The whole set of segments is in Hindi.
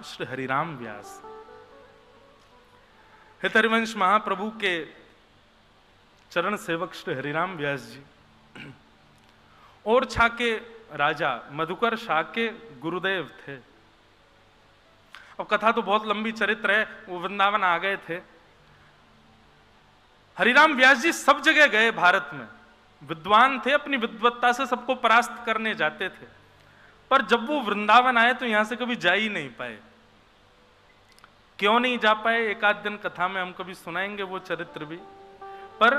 श्री हरिराम व्यास। हितहरिवंश महाप्रभु के चरण सेवक श्री हरिराम व्यास जी ओरछा के राजा मधुकर शाह के गुरुदेव थे। अब कथा तो बहुत लंबी चरित्र है। वो वृंदावन आ गए थे। हरिराम व्यास जी सब जगह गए भारत में, विद्वान थे, अपनी विद्वत्ता से सबको परास्त करने जाते थे। पर जब वो वृंदावन आए तो यहां से कभी जा ही नहीं पाए। क्यों नहीं जा पाए, एक आध दिन कथा में हम कभी सुनाएंगे वो चरित्र भी। पर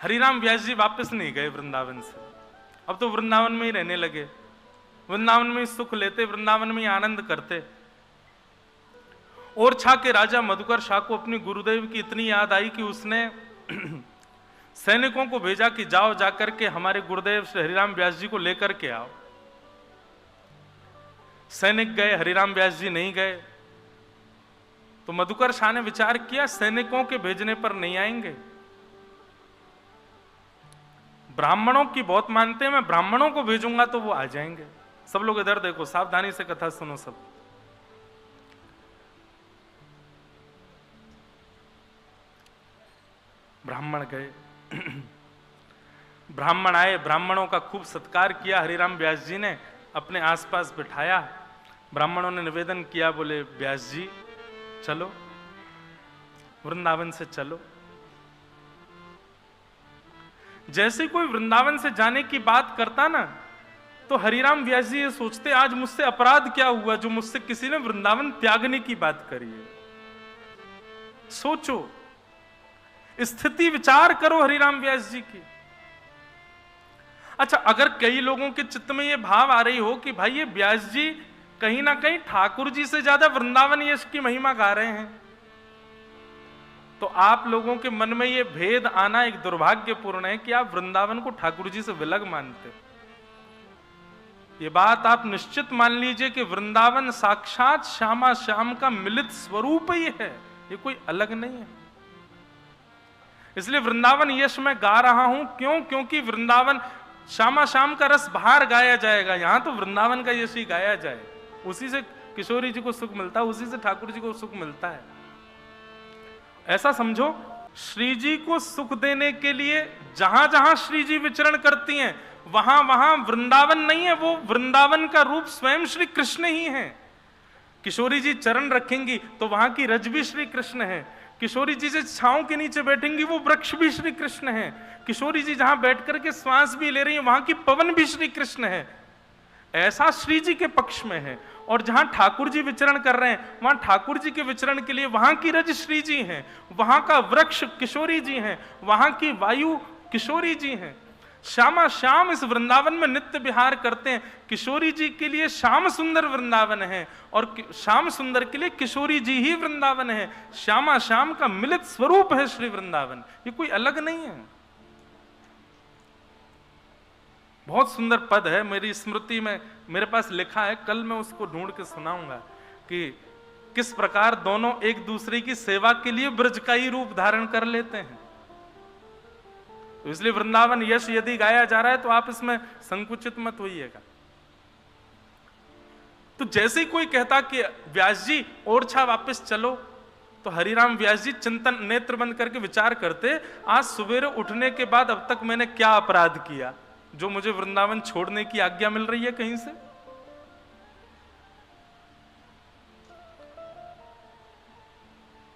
हरिराम व्यास जी वापस नहीं गए वृंदावन से। अब तो वृंदावन में ही रहने लगे, वृंदावन में ही सुख लेते, वृंदावन में ही आनंद करते। ओरछा के राजा मधुकर शाह को अपनी गुरुदेव की इतनी याद आई कि उसने सैनिकों को भेजा कि जाओ जाकर के हमारे गुरुदेव श्री हरिराम व्यास जी को लेकर के आओ। सैनिक गए, हरिराम व्यास जी नहीं गए। तो मधुकर शाह ने विचार किया सैनिकों के भेजने पर नहीं आएंगे, ब्राह्मणों की बहुत मानते हैं, मैं ब्राह्मणों को भेजूंगा तो वो आ जाएंगे। सब लोग इधर देखो, सावधानी से कथा सुनो सब। ब्राह्मण गए, ब्राह्मण आए, ब्राह्मणों का खूब सत्कार किया हरिराम व्यास जी ने, अपने आसपास बिठाया। ब्राह्मणों ने निवेदन किया, बोले व्यास जी चलो वृंदावन से चलो। जैसे कोई वृंदावन से जाने की बात करता ना, तो हरिराम व्यास जी ये सोचते आज मुझसे अपराध क्या हुआ जो मुझसे किसी ने वृंदावन त्यागने की बात करी है। सोचो, स्थिति विचार करो हरिराम व्यास जी की। अच्छा, अगर कई लोगों के चित्त में यह भाव आ रही हो कि भाई ये व्यास जी कहीं ना कहीं ठाकुर जी से ज्यादा वृंदावन यश की महिमा गा रहे हैं, तो आप लोगों के मन में यह भेद आना एक दुर्भाग्यपूर्ण है कि आप वृंदावन को ठाकुर जी से विलग मानते। ये बात आप निश्चित मान लीजिए कि वृंदावन साक्षात श्यामा श्याम का मिलित स्वरूप ही है, ये कोई अलग नहीं है। इसलिए वृंदावन यश मैं गा रहा हूं, क्यों? क्योंकि वृंदावन श्यामा श्याम का रस बाहर गाया जाएगा, यहां तो वृंदावन का यश ही गाया जाए। उसी से किशोरी जी को सुख मिलता है, उसी से ठाकुर जी को सुख मिलता है। ऐसा समझो, श्री जी को सुख देने के लिए जहां जहां श्री जी विचरण करती हैं वहां वहां वृंदावन नहीं है, वो वृंदावन का रूप स्वयं श्री कृष्ण ही है। किशोरी जी चरण रखेंगी तो वहां की रज भी श्री कृष्ण है। किशोरी जी से छांव के नीचे बैठेंगी वो वृक्ष भी श्री कृष्ण है। किशोरी जी जहां बैठ करके श्वास भी ले रही है वहां की पवन भी श्री कृष्ण है। ऐसा श्री जी के पक्ष में है। और जहां ठाकुर जी विचरण कर रहे हैं वहां ठाकुर जी के विचरण के लिए वहां की रज श्री जी हैं, वहां का वृक्ष किशोरी जी हैं, वहां की वायु किशोरी जी हैं। श्यामा श्याम इस वृंदावन में नित्य विहार करते हैं। किशोरी जी के लिए श्याम सुंदर वृंदावन है और श्याम सुंदर के लिए किशोरी जी ही वृंदावन है। श्यामा श्याम का मिलित स्वरूप है श्री वृंदावन, ये कोई अलग नहीं है। बहुत सुंदर पद है, मेरी स्मृति में मेरे पास लिखा है, कल मैं उसको ढूंढ के सुनाऊंगा कि किस प्रकार दोनों एक दूसरे की सेवा के लिए ब्रज का ही रूप धारण कर लेते हैं। तो इसलिए वृंदावन यश यदि गाया जा रहा है तो आप इसमें संकुचित मत होइएगा। तो जैसे ही कोई कहता कि व्यास जी ओरछा वापस चलो, तो हरिराम व्यास जी चिंतन नेत्र बंद करके विचार करते, आज सवेरे उठने के बाद अब तक मैंने क्या अपराध किया जो मुझे वृंदावन छोड़ने की आज्ञा मिल रही है कहीं से।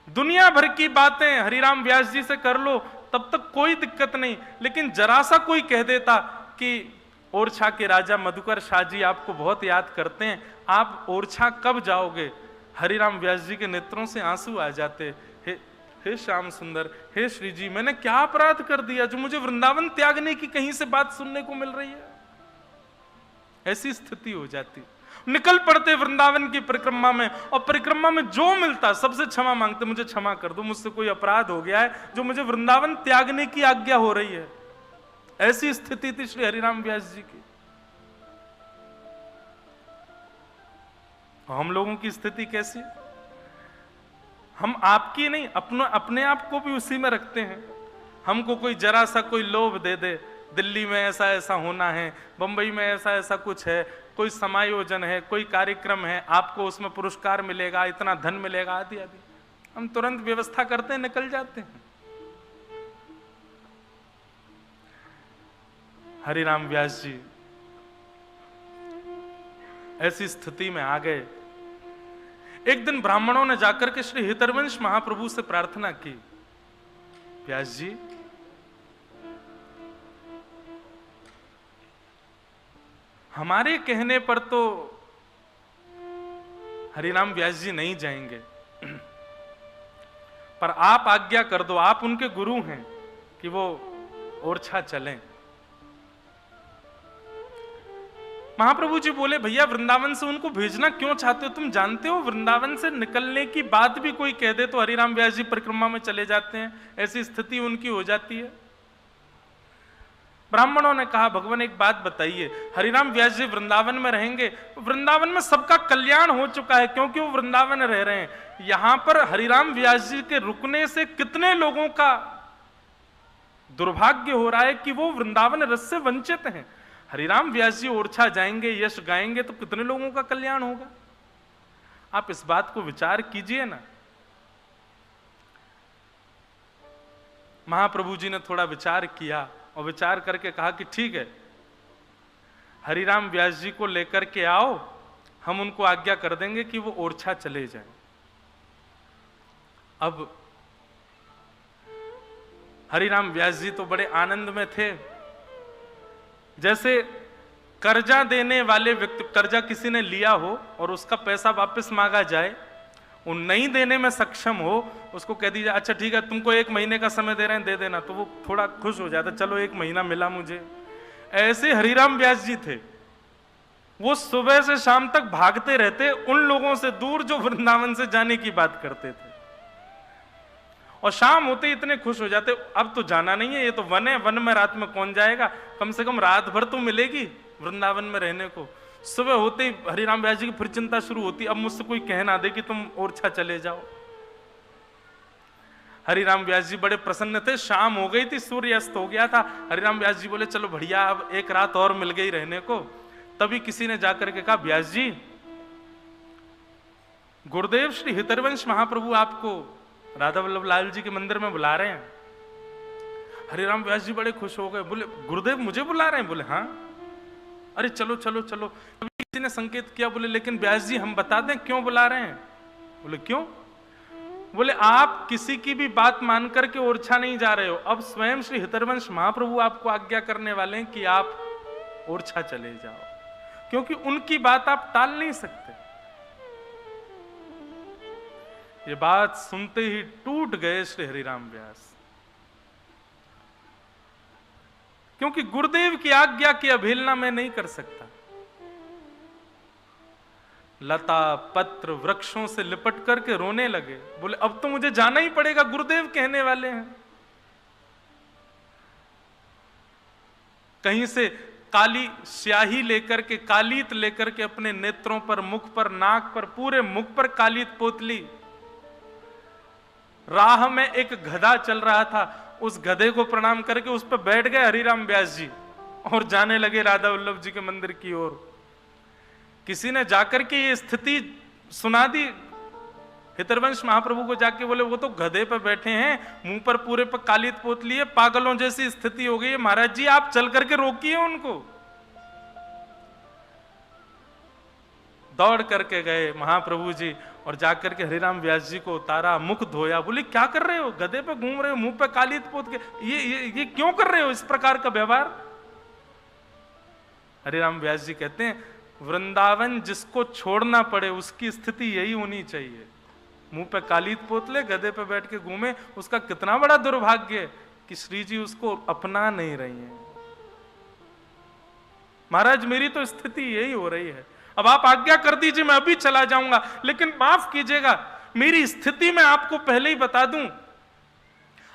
दुनिया भर की बातें हरिराम व्यास जी से कर लो तब तक कोई दिक्कत नहीं, लेकिन जरा सा कोई कह देता कि ओरछा के राजा मधुकर शाह जी आपको बहुत याद करते हैं, आप ओरछा कब जाओगे? हरिराम व्यास जी के नेत्रों से आंसू आ जाते। हे श्याम सुंदर, हे श्री जी, मैंने क्या अपराध कर दिया जो मुझे वृंदावन त्यागने की कहीं से बात सुनने को मिल रही है? ऐसी स्थिति हो जाती। निकल पड़ते वृंदावन की परिक्रमा में, और परिक्रमा में जो मिलता सबसे क्षमा मांगते, मुझे क्षमा कर दो, मुझसे कोई अपराध हो गया है जो मुझे वृंदावन त्यागने की आज्ञा हो रही है। ऐसी स्थिति थी श्री हरिराम व्यास जी की। हम लोगों की स्थिति कैसी है? हम आपकी नहीं, अपने आप को भी उसी में रखते हैं। हमको कोई जरा सा कोई लोभ दे दे, दिल्ली में ऐसा ऐसा होना है, बंबई में ऐसा ऐसा कुछ है, कोई समायोजन है, कोई कार्यक्रम है, आपको उसमें पुरस्कार मिलेगा, इतना धन मिलेगा, आदि आदि, हम तुरंत व्यवस्था करते हैं, निकल जाते हैं। हरिराम व्यास जी ऐसी स्थिति में आ गए। एक दिन ब्राह्मणों ने जाकर के श्री हितरवंश महाप्रभु से प्रार्थना की, व्यास जी हमारे कहने पर तो हरिराम व्यास जी नहीं जाएंगे, पर आप आज्ञा कर दो, आप उनके गुरु हैं, कि वो ओरछा चलें। महाप्रभु जी बोले, भैया वृंदावन से उनको भेजना क्यों चाहते हो? तुम जानते हो वृंदावन से निकलने की बात भी कोई कह दे तो हरिराम व्यास जी परिक्रमा में चले जाते हैं, ऐसी स्थिति उनकी हो जाती है। ब्राह्मणों ने कहा, भगवान एक बात बताइए, हरिराम व्यास जी वृंदावन में रहेंगे, वृंदावन में सबका कल्याण हो चुका है क्योंकि वो वृंदावन रह रहे हैं। यहां पर हरिराम व्यास जी के रुकने से कितने लोगों का दुर्भाग्य हो रहा है कि वो वृंदावन रस से वंचित हैं। हरिराम व्यास जी ओरछा जाएंगे, यश गाएंगे तो कितने लोगों का कल्याण होगा। आप इस बात को विचार कीजिए ना। महाप्रभु जी ने थोड़ा विचार किया और विचार करके कहा कि ठीक है, हरिराम व्यास जी को लेकर के आओ, हम उनको आज्ञा कर देंगे कि वो ओरछा चले जाएं। अब हरिराम व्यास जी तो बड़े आनंद में थे, जैसे कर्जा देने वाले व्यक्ति, कर्जा किसी ने लिया हो और उसका पैसा वापस मांगा जाए, वो नहीं देने में सक्षम हो, उसको कह दीजिए अच्छा ठीक है तुमको 1 महीने का समय दे रहे हैं, दे देना, तो वो थोड़ा खुश हो जाता, चलो 1 महीना मिला मुझे। ऐसे हरिराम व्यास जी थे, वो सुबह से शाम तक भागते रहते उन लोगों से दूर जो वृंदावन से जाने की बात करते थे, और शाम होते इतने खुश हो जाते, अब तो जाना नहीं है, ये तो वन है, वन में रात में कौन जाएगा, कम से कम रात भर तो मिलेगी वृंदावन में रहने को। सुबह होते ही हरिराम व्यास जी की फिर चिंता शुरू होती, अब मुझसे कोई कह ना दे कि तुम ओरछा चले जाओ। हरिराम व्यास जी बड़े प्रसन्न थे, शाम हो गई थी, सूर्य अस्त हो गया था। हरिराम व्यास जी बोले चलो बढ़िया, अब एक रात और मिल गई रहने को। तभी किसी ने जाकर के कहा, व्यास जी गुरुदेव श्री हितरवंश महाप्रभु आपको राधा वल्लभ लाल जी के मंदिर में बुला रहे हैं। हरिराम व्यास जी बड़े खुश हो गए, बोले गुरुदेव मुझे बुला रहे हैं? बोले हाँ। अरे चलो चलो चलो। किसी ने संकेत किया, बोले लेकिन व्यास जी हम बता दें क्यों बुला रहे हैं? बोले क्यों? बोले आप किसी की भी बात मान करके ओरछा नहीं जा रहे हो, अब स्वयं श्री हितरवंश महाप्रभु आपको आज्ञा करने वाले हैं कि आप ओरछा चले जाओ, क्योंकि उनकी बात आप टाल नहीं सकते। ये बात सुनते ही टूट गए श्री हरिराम व्यास, क्योंकि गुरुदेव की आज्ञा की अवहेलना मैं नहीं कर सकता। लता पत्र वृक्षों से लिपट करके रोने लगे, बोले अब तो मुझे जाना ही पड़ेगा, गुरुदेव कहने वाले हैं। कहीं से काली स्याही लेकर के, कालीत लेकर के अपने नेत्रों पर, मुख पर, नाक पर, पूरे मुख पर कालीत पोत ली। राह में एक गधा चल रहा था, उस गधे को प्रणाम करके उस पर बैठ गए हरिराम व्यास जी और जाने लगे राधा वल्लभ जी के मंदिर की ओर। किसी ने जाकर के ये स्थिति सुना दी हितरवंश महाप्रभु को, जाके बोले वो तो गधे पर बैठे हैं, मुंह पर पूरे पर कालीत पोत लिए, पागलों जैसी स्थिति हो गई है, महाराज जी आप चल करके रोकिए उनको। दौड़ करके गए महाप्रभु जी और जाकर के हरिराम व्यास जी को उतारा, मुख धोया, बोले क्या कर रहे हो, गधे पे घूम रहे हो, मुंह पे कालीत पोत के, ये क्यों कर रहे हो इस प्रकार का व्यवहार? हरिराम व्यास जी कहते हैं वृंदावन जिसको छोड़ना पड़े उसकी स्थिति यही होनी चाहिए, मुंह पे कालीत पोत ले, गधे पे बैठ के घूमे, उसका कितना बड़ा दुर्भाग्य है कि श्री जी उसको अपना नहीं रही है। महाराज मेरी तो स्थिति यही हो रही है, अब आप आज्ञा कर दीजिए मैं अभी चला जाऊंगा, लेकिन माफ कीजिएगा मेरी स्थिति मैं आपको पहले ही बता दूं,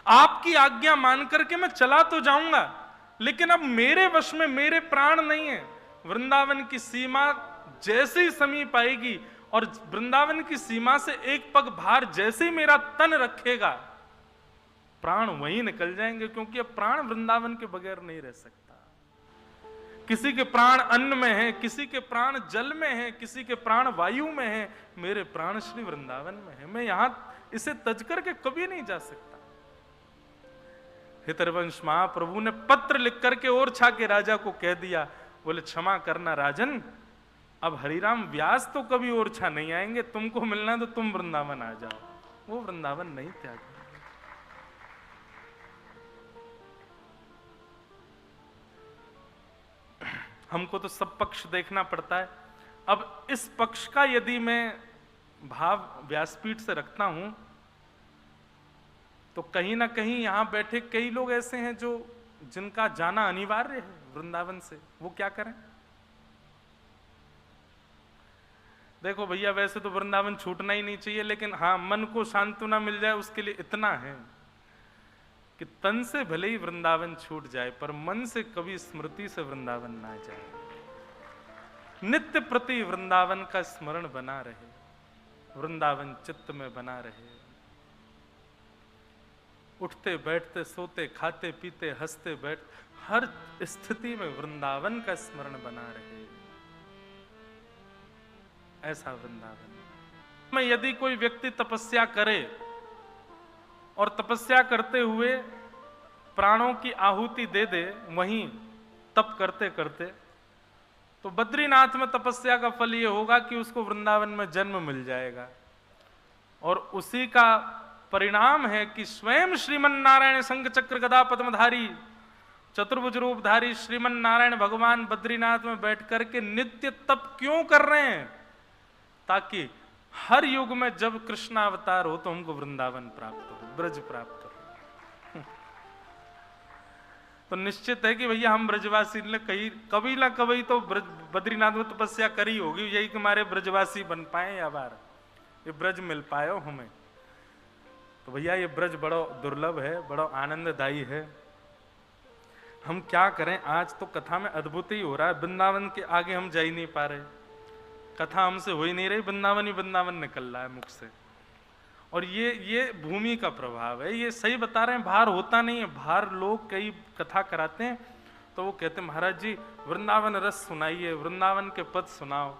आपकी आज्ञा मान करके मैं चला तो जाऊंगा, लेकिन अब मेरे वश में मेरे प्राण नहीं है। वृंदावन की सीमा जैसे ही समीप आएगी और वृंदावन की सीमा से एक पग बाहर जैसे ही मेरा तन रखेगा, प्राण वहीं निकल जाएंगे, क्योंकि अब प्राण वृंदावन के बगैर नहीं रह सकता। किसी के प्राण अन्न में है, किसी के प्राण जल में है, किसी के प्राण वायु में है, मेरे प्राण श्री वृंदावन में है। मैं यहां इसे तज करके कभी नहीं जा सकता। हितरवंश महाप्रभु ने पत्र लिख करके ओरछा के राजा को कह दिया, बोले क्षमा करना राजन, अब हरिराम व्यास तो कभी ओरछा नहीं आएंगे, तुमको मिलना है तो तुम वृंदावन आ जाओ। वो वृंदावन नहीं त्याग। हमको तो सब पक्ष देखना पड़ता है। अब इस पक्ष का यदि मैं भाव व्यासपीठ से रखता हूं तो कहीं ना कहीं यहां बैठे कई लोग ऐसे हैं जो जिनका जाना अनिवार्य है वृंदावन से, वो क्या करें? देखो भैया, वैसे तो वृंदावन छूटना ही नहीं चाहिए, लेकिन हाँ, मन को सांत्वना मिल जाए उसके लिए इतना है कि तन से भले ही वृंदावन छूट जाए पर मन से कभी स्मृति से वृंदावन ना जाए। नित्य प्रति वृंदावन का स्मरण बना रहे, वृंदावन चित्त में बना रहे। उठते बैठते सोते खाते पीते हंसते बैठ हर स्थिति में वृंदावन का स्मरण बना रहे। ऐसा वृंदावन में यदि कोई व्यक्ति तपस्या करे और तपस्या करते हुए प्राणों की आहुति दे दे वहीं तप करते करते, तो बद्रीनाथ में तपस्या का फल यह होगा कि उसको वृंदावन में जन्म मिल जाएगा। और उसी का परिणाम है कि स्वयं श्रीमन नारायण शंख चक्र गदा पद्मधारी चतुर्भुज रूपधारी श्रीमन नारायण भगवान बद्रीनाथ में बैठ करके नित्य तप क्यों कर रहे हैं? ताकि हर युग में जब कृष्णावतार हो तो हमको वृंदावन प्राप्त हो, ब्रज प्राप्त हो। तो निश्चित है कि भैया हम ब्रजवासी ने कभी ना कभी तो बद्रीनाथ में तपस्या करी होगी, यही कि हमारे ब्रजवासी बन पाए या बार ये ब्रज मिल पाए हो हमें। तो भैया ये ब्रज बड़ा दुर्लभ है, बड़ा आनंददायी है। हम क्या करें, आज तो कथा में अद्भुत ही हो रहा है, वृंदावन के आगे हम जा ही नहीं पा रहे, कथा हमसे हो ही नहीं रही, वृंदावन ही वृंदावन निकल रहा है मुख से। और ये भूमि का प्रभाव है, ये सही बता रहे हैं, बाहर होता नहीं है। बाहर लोग कई कथा कराते हैं तो वो कहते हैं महाराज जी वृंदावन रस सुनाइए, वृंदावन के पद सुनाओ।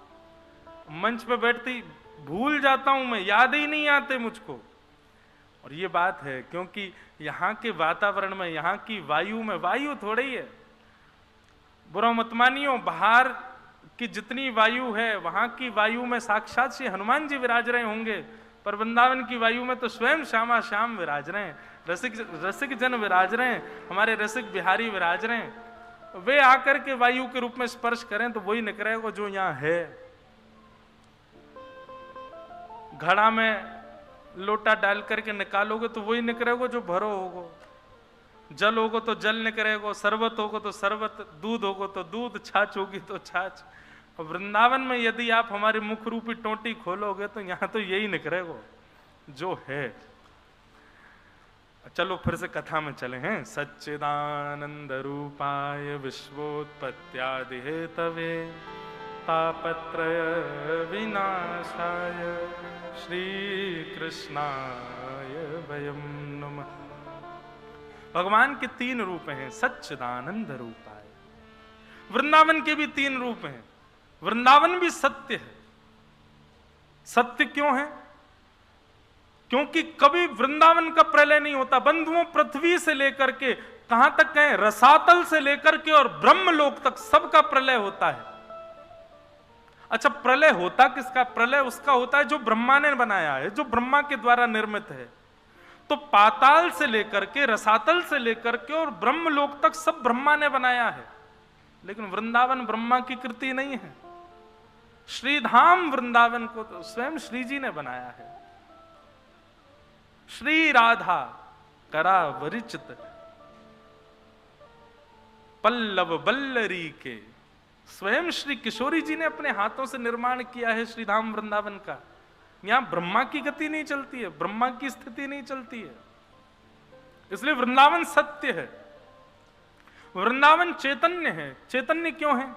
मंच पे बैठते ही भूल जाता हूं मैं, याद ही नहीं आते मुझको। और ये बात है क्योंकि यहाँ के वातावरण में, यहाँ की वायु में, वायु थोड़ी है, बुरा मत मानियो, बाहर की जितनी वायु है वहां की वायु में साक्षात श्री हनुमान जी विराज रहे होंगे, पर वृंदावन की वायु में तो स्वयं श्यामा श्याम विराज रहे हैं, रसिक जन विराज रहे हैं, हमारे रसिक बिहारी विराज रहे हैं। वे आकर के वायु के रूप में स्पर्श करें तो वही निकलेगा जो यहां है। घड़ा में लोटा डाल करके निकालोगे तो वही निकलेगा जो भरो होगो, जल होगो तो जल निकलेगा, शरबत होगो तो शरबत, दूध होगो तो दूध, छाछ होगी तो छाछ। और वृंदावन में यदि आप हमारे मुख रूपी टोटी खोलोगे तो यहां तो यही निकलेगा जो है। चलो फिर से कथा में चले हैं। सच्चिदानंद रूपाय विश्वोत्पत्त्यादि हेतवे तापत्रय विनाशाय श्री कृष्णाय वयं नमः। भगवान के 3 रूप हैं, सच्चिदानंद रूपाय। वृंदावन के भी 3 रूप हैं। वृंदावन भी सत्य है। सत्य क्यों है? क्योंकि कभी वृंदावन का प्रलय नहीं होता। बंधुओं, पृथ्वी से लेकर के कहां तक कहें, रसातल से लेकर के और ब्रह्मलोक तक सबका प्रलय होता है। अच्छा, प्रलय होता किसका? प्रलय उसका होता है जो ब्रह्मा ने बनाया है, जो ब्रह्मा के द्वारा निर्मित है। तो पाताल से लेकर के, रसातल से लेकर के और ब्रह्मलोक तक सब ब्रह्मा ने बनाया है। लेकिन वृंदावन ब्रह्मा की कृति नहीं है। श्रीधाम वृंदावन को तो स्वयं श्री जी ने बनाया है। श्री राधा करा वरिचित पल्लव बल्लरी के, स्वयं श्री किशोरी जी ने अपने हाथों से निर्माण किया है श्रीधाम वृंदावन का। यहां ब्रह्मा की गति नहीं चलती है, ब्रह्मा की स्थिति नहीं चलती है। इसलिए वृंदावन सत्य है। वृंदावन चैतन्य है। चैतन्य क्यों है?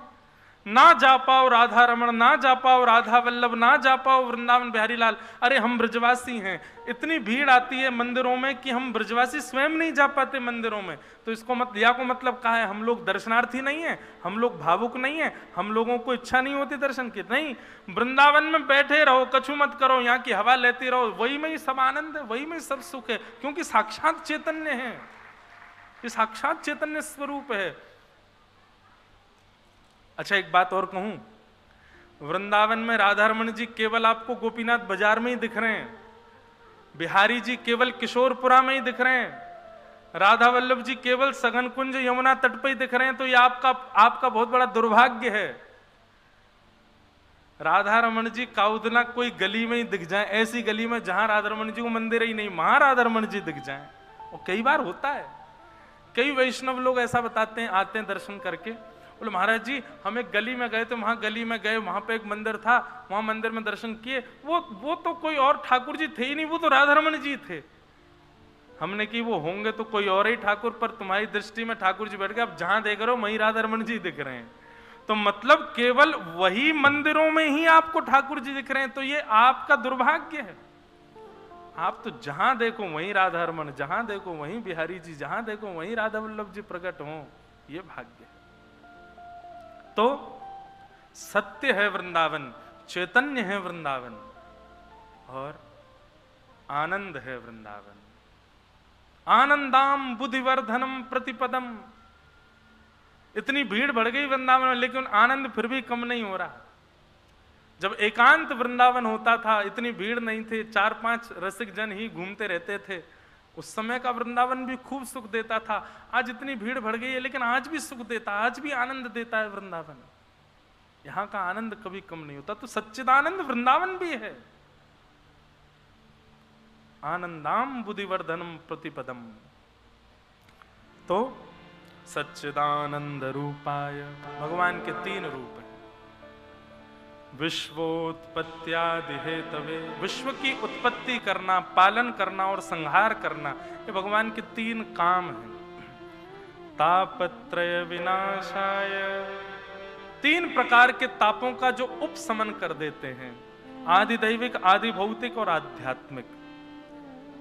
ना जा पाओ राधा रमण, ना जा पाओ राधा वल्लभ, ना जा पाओ वृंदावन बिहारी लाल। अरे हम ब्रजवासी हैं, इतनी भीड़ आती है मंदिरों में कि हम ब्रजवासी स्वयं नहीं जा पाते मंदिरों में। तो इसको मतलब कहा है, हम लोग दर्शनार्थी नहीं है, हम लोग भावुक नहीं है, हम लोगों को इच्छा नहीं होती दर्शन की? नहीं, वृंदावन में बैठे रहो, कछु मत करो, यहाँ की हवा लेती रहो, वही में ही सब आनंद है, वही में सब सुख है, क्योंकि साक्षात चैतन्य है, ये साक्षात चैतन्य स्वरूप है। अच्छा, एक बात और कहूं, वृंदावन में राधा रमण जी केवल आपको गोपीनाथ बाजार में ही दिख रहे हैं, बिहारी जी केवल किशोरपुरा में ही दिख रहे हैं, राधा वल्लभ जी केवल सघन कुंज यमुना तट पर ही दिख रहे हैं, तो ये आपका बहुत बड़ा दुर्भाग्य है। राधा रमण जी काउदना कोई गली में ही दिख जाए, ऐसी गली में जहां राधा रमण जी को मंदिर ही नहीं, वहां राधा रमण जी दिख जाए। और कई बार होता है, कई वैष्णव लोग ऐसा बताते हैं, आते हैं दर्शन करके, बोले महाराज जी हम एक गली में गए थे, वहां गली में गए, वहां पे एक मंदिर था, वहां मंदिर में दर्शन किए, वो तो कोई और ठाकुर जी थे ही नहीं, वो तो राधा रमण जी थे। हमने कि वो होंगे तो कोई और ही ठाकुर, पर तुम्हारी दृष्टि में ठाकुर जी बैठ गए, अब जहां देख रहे हो वहीं राधा रमण जी दिख रहे हैं। तो मतलब केवल वही मंदिरों में ही आपको ठाकुर जी दिख रहे हैं, तो ये आपका दुर्भाग्य है। आप तो जहां देखो वहीं राधा रमण, जहां देखो वहीं बिहारी जी, जहां देखो वहीं राधा वल्लभ जी प्रकट हो, ये भाग्य है। तो सत्य है वृंदावन, चैतन्य है वृंदावन, और आनंद है वृंदावन। आनंदाम बुद्धिवर्धनम प्रतिपदम। इतनी भीड़ बढ़ गई वृंदावन में, लेकिन आनंद फिर भी कम नहीं हो रहा। जब एकांत वृंदावन होता था, इतनी भीड़ नहीं थी, 4-5 रसिक जन ही घूमते रहते थे, उस समय का वृंदावन भी खूब सुख देता था। आज इतनी भीड़ बढ़ गई है, लेकिन आज भी सुख देता, आज भी आनंद देता है वृंदावन। यहां का आनंद कभी कम नहीं होता। तो सच्चिदानंद वृंदावन भी है। आनंदाम बुद्धिवर्धनम प्रतिपदम। तो सच्चिदानंद रूपाय, भगवान के 3 रूप हैं। विश्वोत्पत्त्यादि हेतवे, विश्व की उत्पत्ति करना, पालन करना और संहार करना, ये भगवान के 3 काम हैं। तापत्रय विनाशाय, 3 प्रकार के तापों का जो उपशमन कर देते हैं, आदि दैविक, आदि भौतिक और आध्यात्मिक।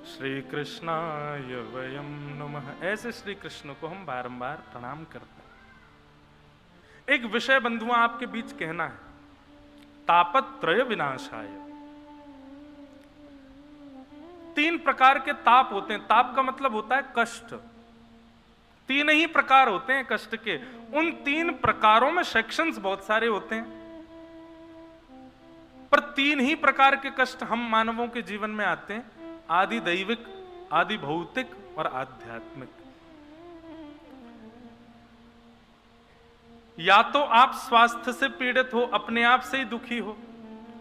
श्री कृष्णाय वयम नमः, ऐसे श्री कृष्ण को हम बारंबार प्रणाम करते हैं। एक विषय बंधुआ आपके बीच कहना है, तापत्रय विनाशाय। 3 प्रकार के ताप होते हैं। ताप का मतलब होता है कष्ट। 3 ही प्रकार होते हैं कष्ट के। उन 3 प्रकारों में सेक्शंस बहुत सारे होते हैं, पर 3 ही प्रकार के कष्ट हम मानवों के जीवन में आते हैं, आदि दैविक, आदि भौतिक और आध्यात्मिक। या तो आप स्वास्थ्य से पीड़ित हो, अपने आप से ही दुखी हो,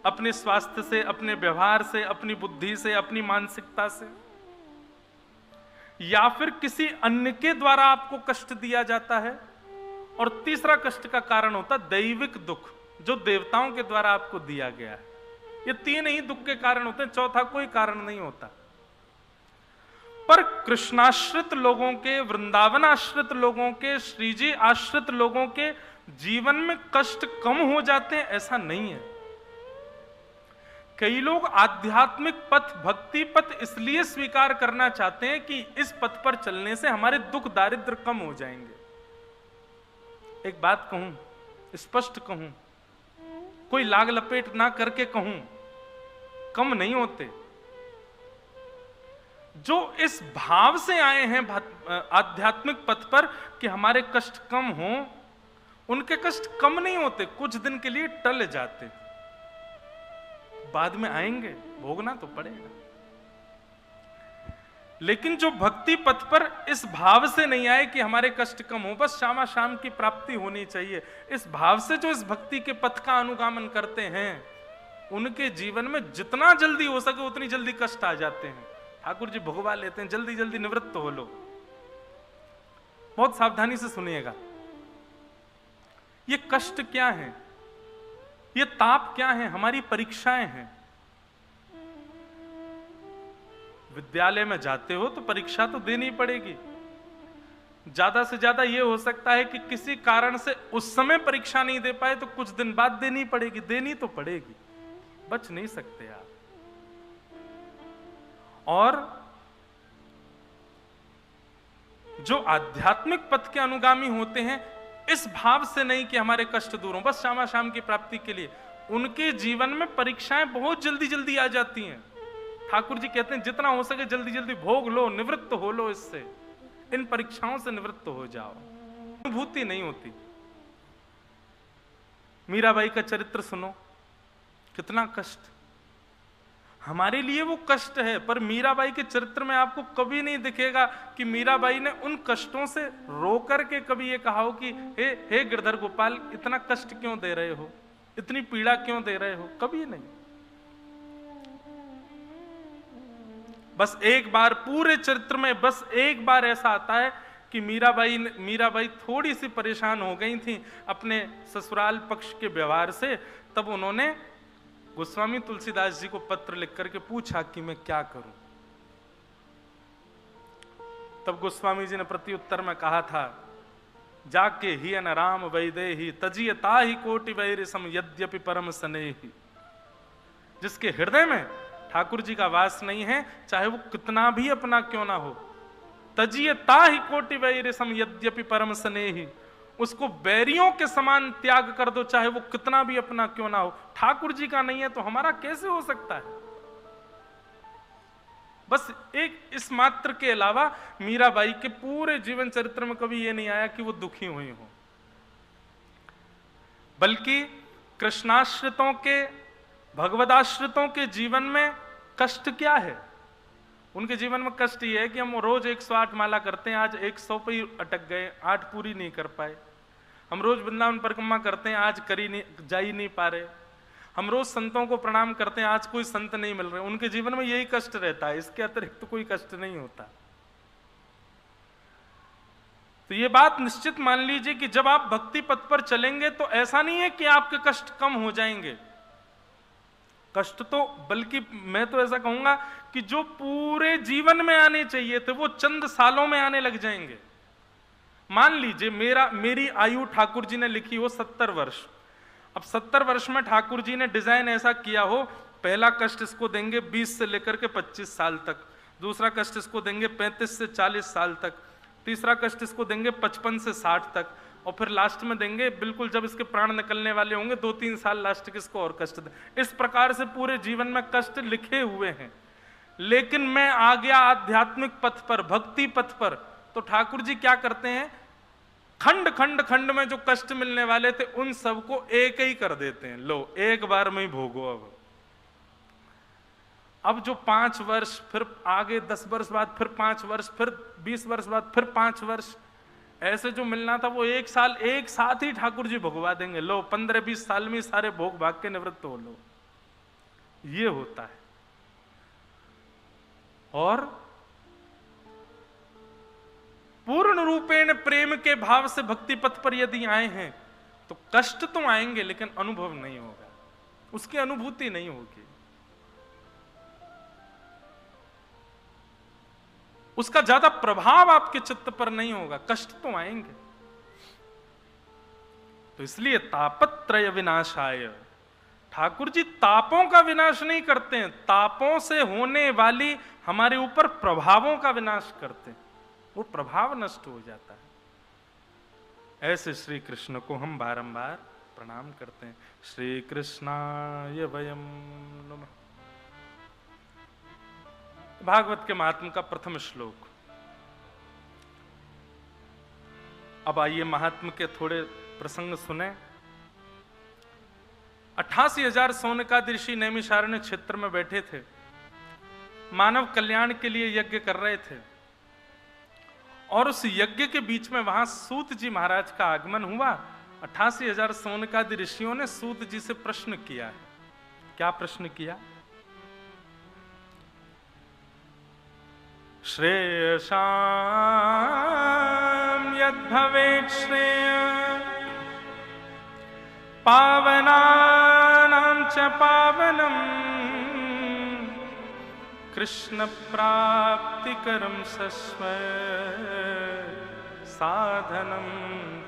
अपने स्वास्थ्य से, अपने व्यवहार से, अपनी बुद्धि से, अपनी मानसिकता से, या फिर किसी अन्य के द्वारा आपको कष्ट दिया जाता है, और तीसरा कष्ट का कारण होता है दैविक दुख, जो देवताओं के द्वारा आपको दिया गया है। ये 3 ही दुख के कारण होते हैं, चौथा कोई कारण नहीं होता। पर कृष्णाश्रित लोगों के, वृंदावन आश्रित लोगों के, श्रीजी आश्रित लोगों के जीवन में कष्ट कम हो जाते हैं, ऐसा नहीं है। कई लोग आध्यात्मिक पथ, भक्ति पथ इसलिए स्वीकार करना चाहते हैं कि इस पथ पर चलने से हमारे दुख दारिद्र कम हो जाएंगे। एक बात कहूं, स्पष्ट कहूं, कोई लाग लपेट ना करके कहूं, कम नहीं होते। जो इस भाव से आए हैं आध्यात्मिक पथ पर कि हमारे कष्ट कम हो, उनके कष्ट कम नहीं होते, कुछ दिन के लिए टल जाते, बाद में आएंगे, भोगना तो पड़ेगा। लेकिन जो भक्ति पथ पर इस भाव से नहीं आए कि हमारे कष्ट कम हो, बस शामा शाम की प्राप्ति होनी चाहिए, इस भाव से जो इस भक्ति के पथ का अनुगामन करते हैं, उनके जीवन में जितना जल्दी हो सके उतनी जल्दी कष्ट आ जाते हैं। ठाकुर जी भुगवा लेते हैं, जल्दी जल्दी निवृत्त हो लो। बहुत सावधानी से सुनिएगा, ये कष्ट क्या है, ये ताप क्या है? हमारी परीक्षाएं हैं। विद्यालय में जाते हो तो परीक्षा तो देनी पड़ेगी। ज्यादा से ज्यादा ये हो सकता है कि किसी कारण से उस समय परीक्षा नहीं दे पाए तो कुछ दिन बाद देनी पड़ेगी, देनी तो पड़ेगी, बच नहीं सकते आप। और जो आध्यात्मिक पथ के अनुगामी होते हैं, इस भाव से नहीं कि हमारे कष्ट दूर हो बस श्यामा शाम की प्राप्ति के लिए, उनके जीवन में परीक्षाएं बहुत जल्दी जल्दी आ जाती हैं। ठाकुर जी कहते हैं जितना हो सके जल्दी जल्दी भोग लो, निवृत्त हो लो, इससे इन परीक्षाओं से निवृत्त हो जाओ। अनुभूति नहीं होती। मीराबाई का चरित्र सुनो, कितना कष्ट, हमारे लिए वो कष्ट है, पर मीराबाई के चरित्र में आपको कभी नहीं दिखेगा कि मीराबाई ने उन कष्टों से रो करके कभी ये कहा हो कि हे गिरधर गोपाल, इतना कष्ट क्यों दे रहे हो, इतनी पीड़ा क्यों दे रहे हो, कभी नहीं। बस एक बार पूरे चरित्र में बस एक बार ऐसा आता है कि मीराबाई थोड़ी सी परेशान हो गई थी अपने ससुराल पक्ष के व्यवहार से, तब उन्होंने गोस्वामी तुलसीदास जी को पत्र लिख करके पूछा कि मैं क्या करूं। तब गोस्वामी जी ने प्रत्युत्तर में कहा था, जाके ही अन राम वैदेही तजियता ही कोटि वैर सम यद्यपि परम स्नेही। जिसके हृदय में ठाकुर जी का वास नहीं है, चाहे वो कितना भी अपना क्यों ना हो, तजियता ही कोटि वैर सम यद्यपि परम स्नेही, उसको बैरियों के समान त्याग कर दो, चाहे वो कितना भी अपना क्यों ना हो। ठाकुर जी का नहीं है तो हमारा कैसे हो सकता है। बस एक इस मात्र के अलावा मीराबाई के पूरे जीवन चरित्र में कभी यह नहीं आया कि वो दुखी हुई हो, बल्कि कृष्णाश्रितों के, भगवदाश्रितों के जीवन में कष्ट क्या है। उनके जीवन में कष्ट ये है कि हम रोज 108 माला करते हैं, आज 100 पे ही अटक गए, 8 पूरी नहीं कर पाए। हम रोज वृंदावन परिक्रमा करते हैं, आज जा ही नहीं पा रहे। हम रोज संतों को प्रणाम करते हैं, आज कोई संत नहीं मिल रहे। उनके जीवन में यही कष्ट रहता है, इसके अतिरिक्त तो कोई कष्ट नहीं होता। तो ये बात निश्चित मान लीजिए कि जब आप भक्ति पथ पर चलेंगे तो ऐसा नहीं है कि आपके कष्ट कम हो जाएंगे। कष्ट तो, बल्कि मैं तो ऐसा कहूंगा कि जो पूरे जीवन में आने चाहिए थे वो चंद सालों में आने लग जाएंगे। मान लीजिए मेरी आयु ठाकुर जी ने लिखी हो 70 वर्ष। अब 70 वर्ष में ठाकुर जी ने डिजाइन ऐसा किया हो, पहला कष्ट इसको देंगे 20 से लेकर के 25 साल तक, दूसरा कष्ट इसको देंगे 35 से 40 साल तक, तीसरा कष्ट इसको देंगे 55 से 60 तक, और फिर लास्ट में देंगे बिल्कुल जब इसके प्राण निकलने वाले होंगे 2-3 साल लास्ट किसको और कष्ट दे। इस प्रकार से पूरे जीवन में कष्ट लिखे हुए हैं। लेकिन मैं आ गया आध्यात्मिक पथ पर, भक्ति पथ पर, तो ठाकुर जी क्या करते हैं, खंड खंड खंड में जो कष्ट मिलने वाले थे उन सबको एक ही कर देते हैं, लो एक बार में ही भोगो। अब जो 5 वर्ष, फिर आगे 10 वर्ष बाद फिर 5 वर्ष, फिर 20 वर्ष बाद फिर 5 वर्ष, ऐसे जो मिलना था वो 1 साल एक साथ ही ठाकुर जी भगवा देंगे, लो 15-20 साल में सारे भोग भाग के निवृत्त हो लो। ये होता है। और पूर्ण रूपेण प्रेम के भाव से भक्ति पथ पर यदि आए हैं तो कष्ट तो आएंगे लेकिन अनुभव नहीं होगा, उसकी अनुभूति नहीं होगी, उसका ज्यादा प्रभाव आपके चित्त पर नहीं होगा, कष्ट तो आएंगे। तो इसलिए तापत्रय विनाशाय, ठाकुर जी तापों का विनाश नहीं करते हैं, तापों से होने वाली हमारे ऊपर प्रभावों का विनाश करते हैं, वो प्रभाव नष्ट हो जाता है। ऐसे श्री कृष्ण को हम बारंबार प्रणाम करते हैं। श्री कृष्णाय वयम नमः। भागवत के महात्म का प्रथम श्लोक। अब आइए महात्म के थोड़े प्रसंग सुने। 88,000 सोनकादि ऋषि नैमिषारण्य क्षेत्र में बैठे थे, मानव कल्याण के लिए यज्ञ कर रहे थे, और उस यज्ञ के बीच में वहां सूत जी महाराज का आगमन हुआ। 88,000 सोनकादि ऋषियों ने सूत जी से प्रश्न किया। क्या प्रश्न किया? श्रेयसां यद्भवेत् श्रेय पावनानां च पावनम् कृष्ण प्राप्तिकरं सस्मै साधनम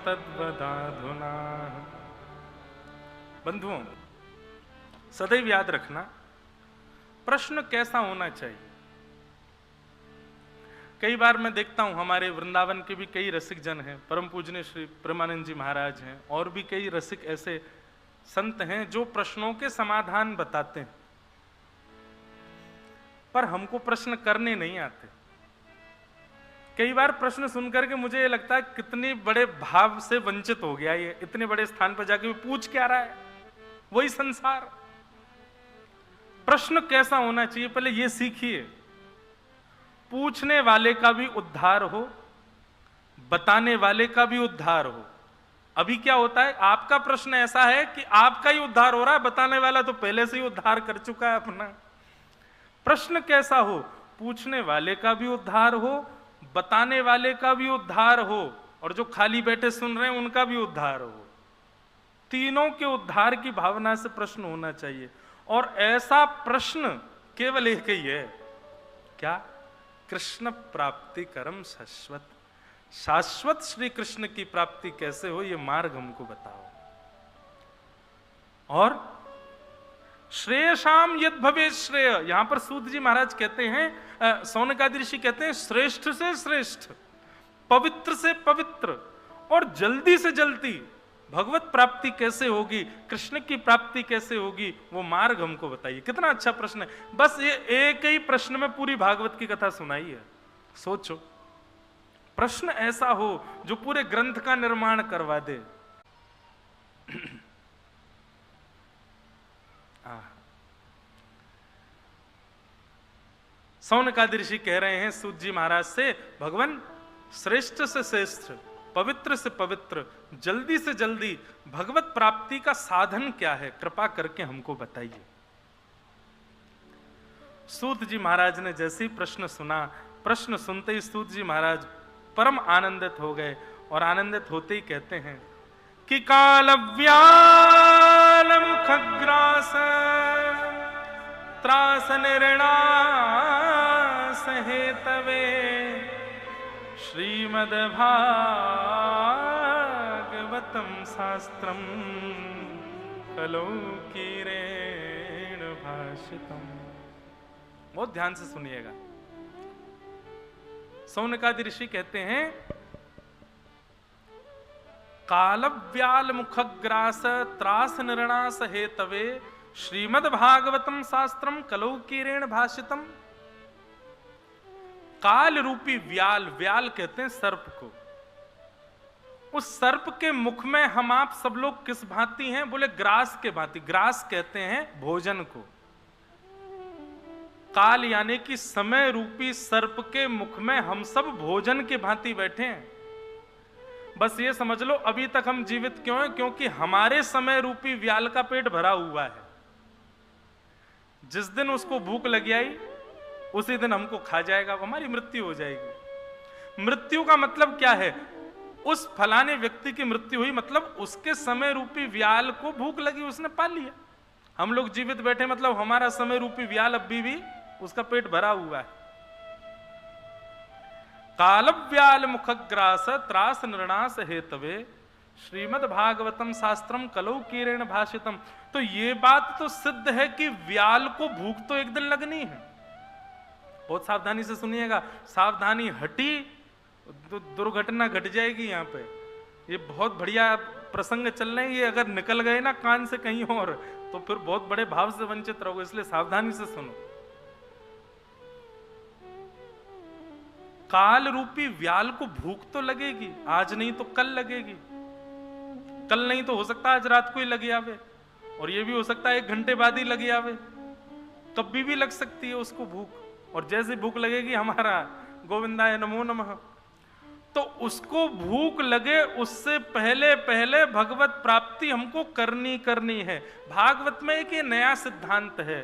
तद्वदाधुना। बंधुओं, सदैव याद रखना, प्रश्न कैसा होना चाहिए। कई बार मैं देखता हूं हमारे वृंदावन के भी कई रसिक जन हैं, परम पूजनीय श्री प्रेमानंद जी महाराज हैं, और भी कई रसिक ऐसे संत हैं जो प्रश्नों के समाधान बताते हैं, पर हमको प्रश्न करने नहीं आते। कई बार प्रश्न सुनकर के मुझे ये लगता है कितने बड़े भाव से वंचित हो गया ये, इतने बड़े स्थान पर जाके पूछ क्या रहा है, वही संसार। प्रश्न कैसा होना चाहिए पहले ये सीखिए। पूछने वाले का भी उद्धार हो, बताने वाले का भी उद्धार हो। अभी क्या होता है, आपका प्रश्न ऐसा है कि आपका ही उद्धार हो रहा है, बताने वाला तो पहले से ही उद्धार कर चुका है अपना। प्रश्न कैसा हो, पूछने वाले का भी उद्धार हो, बताने वाले का भी उद्धार हो, और जो खाली बैठे सुन रहे हैं उनका भी उद्धार हो। तीनों के उद्धार की भावना से प्रश्न होना चाहिए। और ऐसा प्रश्न केवल एक ही है, क्या? कृष्ण प्राप्ति करम शाश्वत। शाश्वत श्री कृष्ण की प्राप्ति कैसे हो, ये मार्ग हमको बताओ। और श्रेयशाम यद भवे श्रेय, यहां पर सूत जी महाराज कहते हैं, सौनकादि ऋषि कहते हैं, श्रेष्ठ से श्रेष्ठ, पवित्र से पवित्र और जल्दी से जल्दी भगवत प्राप्ति कैसे होगी, कृष्ण की प्राप्ति कैसे होगी, वो मार्ग हमको बताइए। कितना अच्छा प्रश्न है। बस ये एक ही प्रश्न में पूरी भागवत की कथा सुनाई है। सोचो, प्रश्न ऐसा हो जो पूरे ग्रंथ का निर्माण करवा दे। सौनकादि ऋषि कह रहे हैं सूत जी महाराज से, भगवान श्रेष्ठ से श्रेष्ठ, पवित्र से पवित्र, जल्दी से जल्दी भगवत प्राप्ति का साधन क्या है, कृपा करके हमको बताइए। सूत जी महाराज ने जैसे ही प्रश्न सुना, प्रश्न सुनते ही सूत जी महाराज परम आनंदित हो गए, और आनंदित होते ही कहते हैं कि कालव्याल मुखग्रास त्रास निर्णास हेतवे श्रीमद्भागवतम शास्त्रम कलौकीरेण भाषितम। बहुत ध्यान से सुनिएगा। सौनकादि ऋषि कहते हैं, कालव्याल मुखग्रास त्रास निर्णास हेतवे श्रीमद्भागवतम शास्त्रम कलौकीरेण भाषितम। काल रूपी व्याल, व्याल कहते हैं सर्प को, उस सर्प के मुख में हम आप सब लोग किस भांति हैं? बोले ग्रास के भांति। ग्रास कहते हैं भोजन को। काल यानी कि समय रूपी सर्प के मुख में हम सब भोजन के भांति बैठे हैं। बस ये समझ लो, अभी तक हम जीवित क्यों हैं? क्योंकि हमारे समय रूपी व्याल का पेट भरा हुआ है। जिस दिन उसको भूख लग आई उसी दिन हमको खा जाएगा, हमारी मृत्यु हो जाएगी। मृत्यु का मतलब क्या है? उस फलाने व्यक्ति की मृत्यु हुई, मतलब उसके समय रूपी व्याल को भूख लगी, उसने पा लिया। हम लोग जीवित बैठे मतलब हमारा समय रूपी व्याल अभी भी उसका पेट भरा हुआ है। कालव्याल मुखग्रास त्रास निर्णास हेतवे श्रीमद्भागवतम शास्त्रम कलौकीरेण भाषितम। तो ये बात तो सिद्ध है कि व्याल को भूख तो एक दिन लगनी है। बहुत सावधानी से सुनिएगा, सावधानी हटी दुर्घटना घट जाएगी। यहाँ पे ये बहुत बढ़िया प्रसंग चल रहे हैं, ये अगर निकल गए ना कान से कहीं और तो फिर बहुत बड़े भाव से वंचित रहोगे, इसलिए सावधानी से सुनो। काल रूपी व्याल को भूख तो लगेगी, आज नहीं तो कल लगेगी, कल नहीं तो हो सकता आज रात को ही लग आवे, और ये भी हो सकता है 1 घंटे बाद ही लग आवे, कभी भी लग सकती है उसको भूख। और जैसे भूख लगेगी हमारा गोविंदाय नमो नमः, तो उसको भूख लगे उससे पहले पहले भगवत प्राप्ति हमको करनी है। भागवत में एक ये नया सिद्धांत है।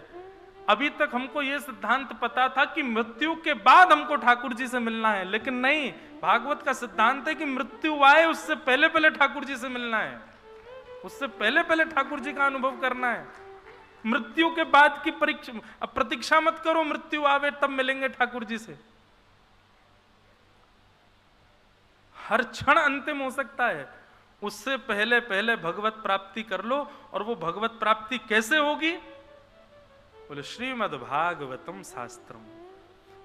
अभी तक हमको ये सिद्धांत पता था कि मृत्यु के बाद हमको ठाकुर जी से मिलना है, लेकिन नहीं, भागवत का सिद्धांत है कि मृत्यु आए उससे पहले पहले ठाकुर जी से मिलना है, उससे पहले पहले ठाकुर जी का अनुभव करना है। मृत्यु के बाद की प्रतीक्षा मत करो, मृत्यु आवे तब मिलेंगे ठाकुर जी से। हर क्षण अंतिम हो सकता है। उससे पहले पहले भगवत प्राप्ति कर लो। और वो भगवत प्राप्ति कैसे होगी? बोले श्रीमद् भागवतम शास्त्रम।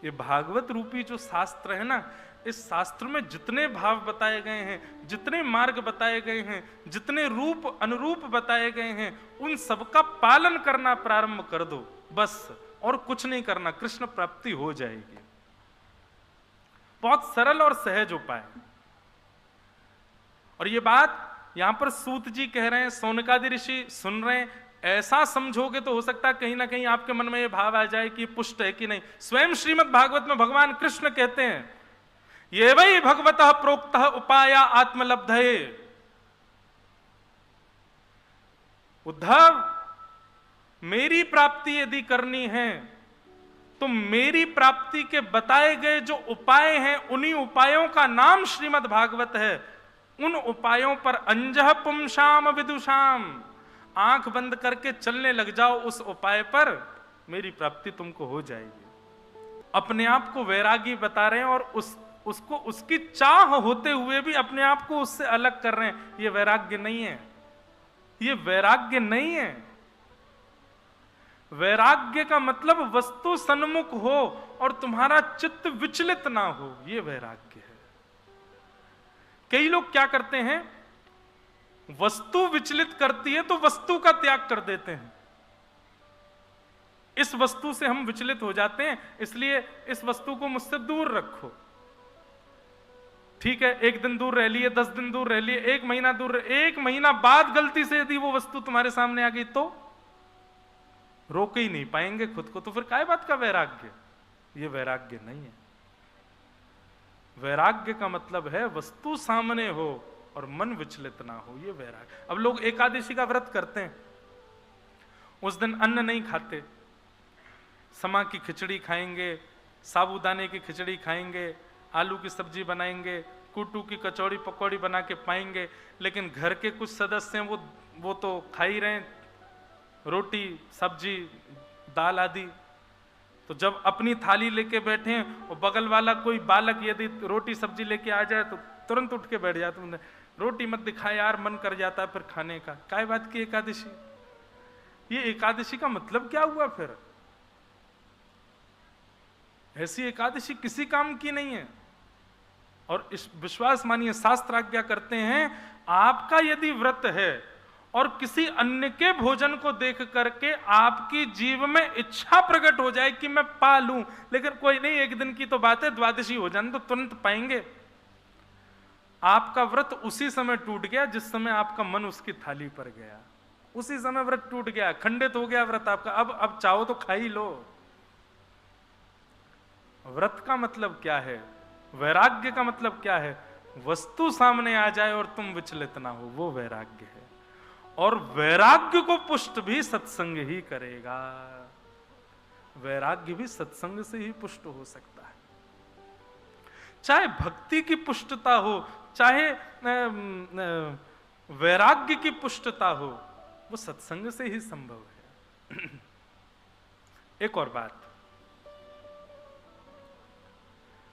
ये भागवत रूपी जो शास्त्र है ना, इस शास्त्र में जितने भाव बताए गए हैं, जितने मार्ग बताए गए हैं, जितने रूप अनुरूप बताए गए हैं, उन सबका पालन करना प्रारंभ कर दो बस, और कुछ नहीं करना, कृष्ण प्राप्ति हो जाएगी। बहुत सरल और सहज उपाय। और ये बात यहां पर सूत जी कह रहे हैं, सौनकादि ऋषि सुन रहे हैं। ऐसा समझोगे तो हो सकता है कहीं ना कहीं आपके मन में ये भाव आ जाए कि पुष्ट है कि नहीं। स्वयं श्रीमद् भागवत में भगवान कृष्ण कहते हैं, ये वही भगवतः प्रोक्तः उपाया आत्मलब्धये। उद्धव, मेरी प्राप्ति यदि करनी है तो मेरी प्राप्ति के बताए गए जो उपाय हैं, उन्हीं उपायों का नाम श्रीमद् भागवत है। उन उपायों पर अंजह पुंसाम विदुषाम, आंख बंद करके चलने लग जाओ उस उपाय पर, मेरी प्राप्ति तुमको हो जाएगी। अपने आप को वैरागी बता रहे हैं और उसको उसकी चाह होते हुए भी अपने आप को उससे अलग कर रहे हैं। ये वैराग्य नहीं है, ये वैराग्य नहीं है। वैराग्य का मतलब वस्तु सन्मुख हो और तुम्हारा चित्त विचलित ना हो, ये वैराग्य है। कई लोग क्या करते हैं, वस्तु विचलित करती है तो वस्तु का त्याग कर देते हैं। इस वस्तु से हम विचलित हो जाते हैं, इसलिए इस वस्तु को मुझसे दूर रखो। ठीक है, एक दिन दूर रह लिए, 10 दिन दूर रह लिए, 1 महीना दूर, 1 महीना बाद गलती से यदि वो वस्तु तुम्हारे सामने आ गई तो रोक ही नहीं पाएंगे खुद को, तो फिर काय बात का वैराग्य? ये वैराग्य नहीं है। वैराग्य का मतलब है वस्तु सामने हो और मन विचलित ना हो, ये वैराग्य। अब लोग एकादशी का व्रत करते हैं, उस दिन अन्न नहीं खाते, समा की खिचड़ी खाएंगे, साबूदाने की खिचड़ी खाएंगे, आलू की सब्जी बनाएंगे, कुटू की कचौड़ी पकौड़ी बना के पाएंगे। लेकिन घर के कुछ सदस्य हैं वो तो खा ही रहे हैं रोटी सब्जी दाल आदि। तो जब अपनी थाली लेके बैठे हैं और बगल वाला कोई बालक यदि रोटी सब्जी लेके आ जाए तो तुरंत उठ के बैठ जाते हैं, रोटी मत दिखा यार, मन कर जाता है फिर खाने का। काय बात की एकादशी? ये एकादशी का मतलब क्या हुआ फिर? ऐसी एकादशी किसी काम की नहीं है। और इस विश्वास मानिए, शास्त्र आज्ञा करते हैं, आपका यदि व्रत है और किसी अन्य के भोजन को देख करके आपकी जीव में इच्छा प्रकट हो जाए कि मैं पा लूं, लेकिन कोई नहीं, एक दिन की तो बात है, द्वादशी हो जाने तो तुरंत पाएंगे। आपका व्रत उसी समय टूट गया जिस समय आपका मन उसकी थाली पर गया, उसी समय व्रत टूट गया, खंडित हो गया व्रत आपका। अब चाहो तो खा ही लो। व्रत का मतलब क्या है? वैराग्य का मतलब क्या है? वस्तु सामने आ जाए और तुम विचलित ना हो, वो वैराग्य है। और वैराग्य को पुष्ट भी सत्संग ही करेगा। वैराग्य भी सत्संग से ही पुष्ट हो सकता है। चाहे भक्ति की पुष्टता हो, चाहे वैराग्य की पुष्टता हो, वो सत्संग से ही संभव है। एक और बात,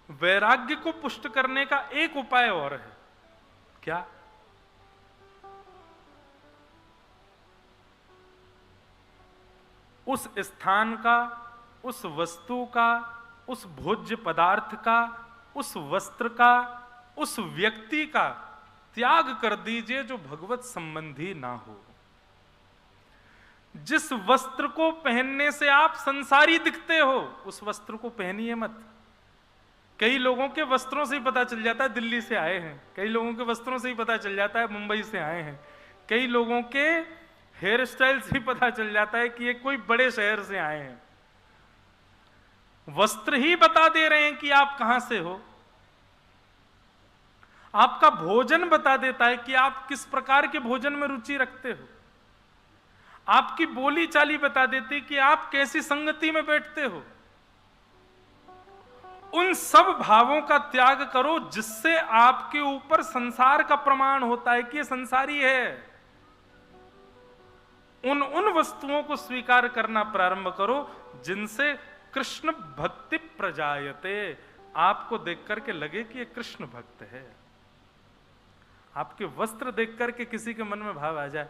वैराग्य को पुष्ट करने का एक उपाय और है। क्या? उस स्थान का, उस वस्तु का, उस भोज्य पदार्थ का, उस वस्त्र का, उस व्यक्ति का त्याग कर दीजिए जो भगवत संबंधी ना हो। जिस वस्त्र को पहनने से आप संसारी दिखते हो, उस वस्त्र को पहनिए मत। कई लोगों के वस्त्रों से ही पता चल जाता है दिल्ली से आए हैं, कई लोगों के वस्त्रों से ही पता चल जाता है मुंबई से आए हैं, कई लोगों के हेयर स्टाइल से ही पता चल जाता है कि ये कोई बड़े शहर से आए हैं। वस्त्र ही बता दे रहे हैं कि आप कहां से हो। आपका भोजन बता देता है कि आप किस प्रकार के भोजन में रुचि रखते हो। आपकी बोली चाली बता देती कि आप कैसी संगति में बैठते हो। उन सब भावों का त्याग करो जिससे आपके ऊपर संसार का प्रमाण होता है कि ये संसारी है। उन वस्तुओं को स्वीकार करना प्रारंभ करो जिनसे कृष्ण भक्ति प्रजायते, आपको देख करके लगे कि ये कृष्ण भक्त है। आपके वस्त्र देख करके किसी के मन में भाव आ जाए,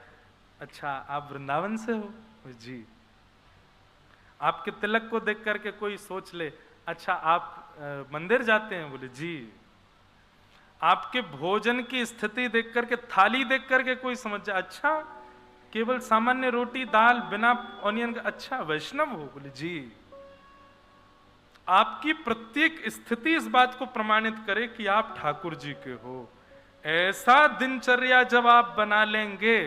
अच्छा आप वृंदावन से हो जी। आपके तिलक को देख करके कोई सोच ले, अच्छा आप मंदिर जाते हैं, बोले जी। आपके भोजन की स्थिति देख करके, थाली देख करके कोई समझ जाए, अच्छा केवल सामान्य रोटी दाल बिना ऑनियन का, अच्छा वैष्णव हो, बोले जी। आपकी प्रत्येक स्थिति इस बात को प्रमाणित करे कि आप ठाकुर जी के हो। ऐसा दिनचर्या जब आप बना लेंगे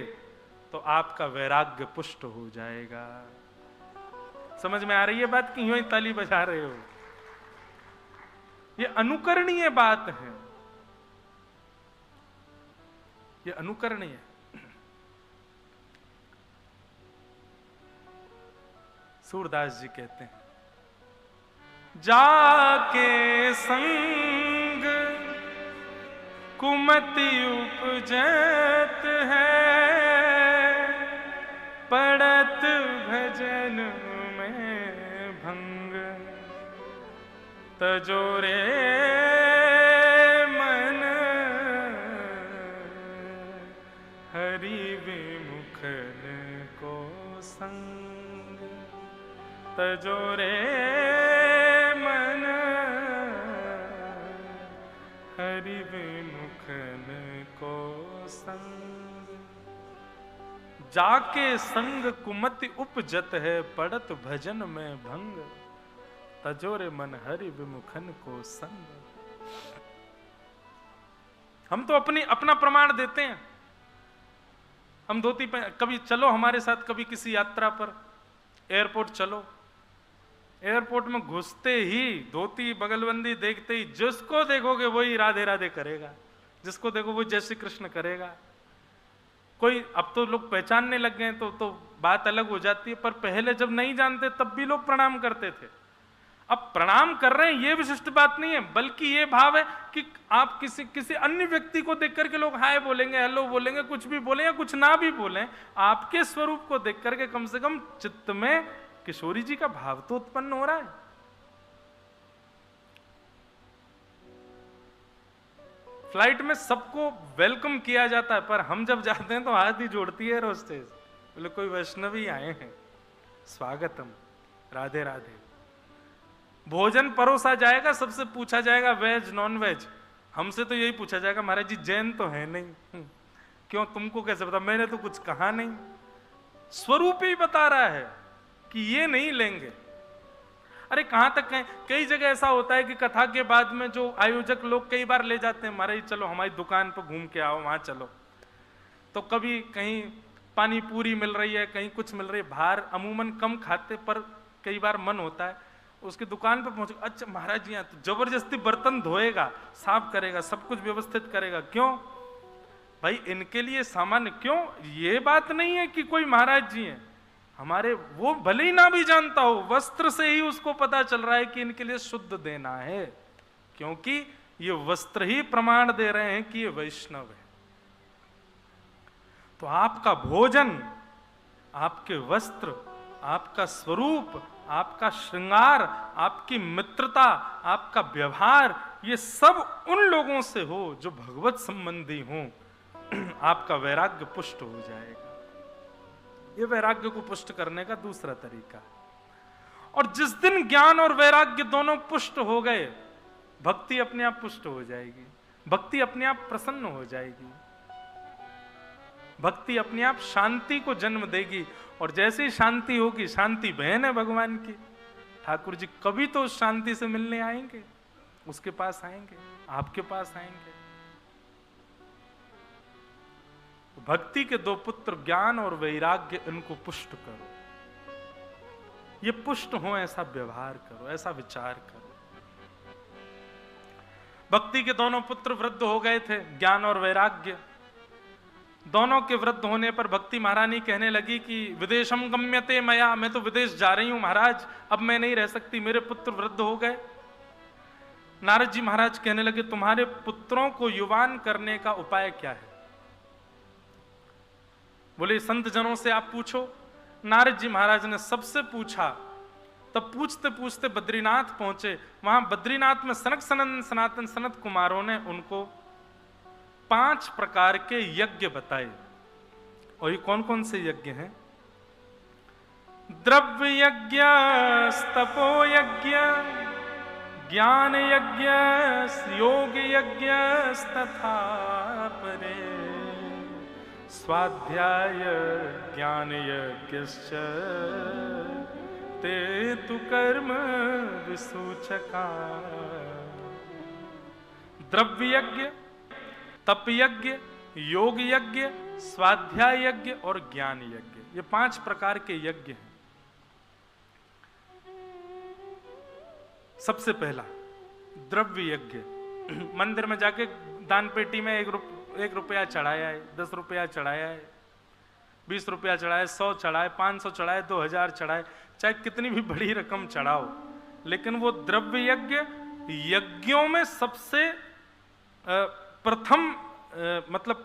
तो आपका वैराग्य पुष्ट हो जाएगा। समझ में आ रही है बात कि यूं ही ताली बजा रहे हो? ये अनुकरणीय बात है, ये अनुकरणीय। सूरदास जी कहते हैं, जाके संग कुमति उपजत है, पड़त भजन में भंग, तजोरे मन हरि विमुखन को संग, तजोरे मन हरि विमुखन को संग। जाके संग कुमति उपजत है, पड़त भजन में भंग, तजोरे मन हरि विमुखन को संग। हम तो अपना प्रमाण देते हैं। हम धोती पे कभी चलो हमारे साथ, कभी किसी यात्रा पर, एयरपोर्ट चलो, एयरपोर्ट में घुसते ही धोती बगलबंदी देखते ही जिसको देखोगे वही राधे राधे करेगा, जिसको देखो वो जय श्री कृष्ण करेगा। कोई अब तो लोग पहचानने लग गए तो बात अलग हो जाती है, पर पहले जब नहीं जानते तब भी लोग प्रणाम करते थे। अब प्रणाम कर रहे हैं ये विशिष्ट बात नहीं है, बल्कि ये भाव है कि आप किसी अन्य व्यक्ति को देख करके लोग हाय बोलेंगे, हेलो बोलेंगे, कुछ भी बोले या कुछ ना भी बोले, आपके स्वरूप को देख करके कम से कम चित्त में किशोरी जी का भाव तो उत्पन्न हो रहा है। फ्लाइट में सबको वेलकम किया जाता है, पर हम जब जाते हैं तो हाथ ही जोड़ती है रोस्टेज, बोले कोई वैष्णवी आए हैं, स्वागतम, राधे राधे। भोजन परोसा जाएगा, सबसे पूछा जाएगा वेज नॉन वेज। हमसे तो यही पूछा जाएगा, महाराज जी जैन तो है नहीं। क्यों, तुमको कैसे पता? मैंने तो कुछ कहा नहीं। स्वरूप ही बता रहा है कि ये नहीं लेंगे। अरे कहां तक है, कई जगह ऐसा होता है कि कथा के बाद में जो आयोजक लोग कई बार ले जाते हैं, महाराज चलो हमारी दुकान पर घूम के आओ, वहां चलो। तो कभी कहीं पानी पूरी मिल रही है, कहीं कुछ मिल रही है, बाहर अमूमन कम खाते, पर कई बार मन होता है उसकी दुकान पर पहुंचे, अच्छा महाराज जी यहाँ तो जबरदस्ती बर्तन धोएगा, साफ करेगा, सब कुछ व्यवस्थित करेगा। क्यों भाई, इनके लिए सामान्य क्यों? ये बात नहीं है कि कोई महाराज जी हैं हमारे, वो भले ही ना भी जानता हो, वस्त्र से ही उसको पता चल रहा है कि इनके लिए शुद्ध देना है, क्योंकि ये वस्त्र ही प्रमाण दे रहे हैं कि ये वैष्णव है। तो आपका भोजन, आपके वस्त्र, आपका स्वरूप, आपका श्रृंगार, आपकी मित्रता, आपका व्यवहार, ये सब उन लोगों से हो जो भगवत संबंधी हो, आपका वैराग्य पुष्ट हो जाएगा। ये वैराग्य को पुष्ट करने का दूसरा तरीका। और जिस दिन ज्ञान और वैराग्य दोनों पुष्ट हो गए, भक्ति अपने आप पुष्ट हो जाएगी, भक्ति अपने आप प्रसन्न हो जाएगी, भक्ति अपने आप शांति को जन्म देगी। और जैसे ही शांति होगी, शांति बहन है भगवान की, ठाकुर जी कभी तो उस शांति से मिलने आएंगे, उसके पास आएंगे, आपके पास आएंगे। भक्ति के दो पुत्र ज्ञान और वैराग्य, इनको पुष्ट करो, ये पुष्ट हो ऐसा व्यवहार करो, ऐसा विचार करो। भक्ति के दोनों पुत्र वृद्ध हो गए थे, ज्ञान और वैराग्य। दोनों के वृद्ध होने पर भक्ति महारानी कहने लगी कि विदेशम गम्यते मया, मैं तो विदेश जा रही हूं महाराज, अब मैं नहीं रह सकती, मेरे पुत्र वृद्ध हो गए। नारद जी महाराज कहने लगे, तुम्हारे पुत्रों को युवान करने का उपाय क्या है? बोले संत जनों से आप पूछो। नारद जी महाराज ने सबसे पूछा, तब पूछते पूछते बद्रीनाथ पहुंचे। वहां बद्रीनाथ में सनक सनंदन सनातन सनत कुमारों ने उनको 5 प्रकार के यज्ञ बताए। और ये कौन कौन से यज्ञ हैं? द्रव्य यज्ञ, तपो यज्ञ, ज्ञान यज्ञ, योग यज्ञ तथा परे, स्वाध्याय ज्ञान यज्ञश्च ते तु कर्म विसूचका। द्रव्य यज्ञ, तप यज्ञ, योग यज्ञ, स्वाध्याय यज्ञ और ज्ञान यज्ञ, ये 5 प्रकार के यज्ञ हैं। सबसे पहला द्रव्य यज्ञ। मंदिर में जाके दान पेटी में 1 रुपया चढ़ाया है, 10 रुपया चढ़ाया है, 20 रुपया चढ़ाए, 100 चढ़ाए, 500 चढ़ाए, 2000 चढ़ाए, चाहे कितनी भी बड़ी रकम चढ़ाओ, लेकिन वो द्रव्य यज्ञ यज्ञों में सबसे प्रथम मतलब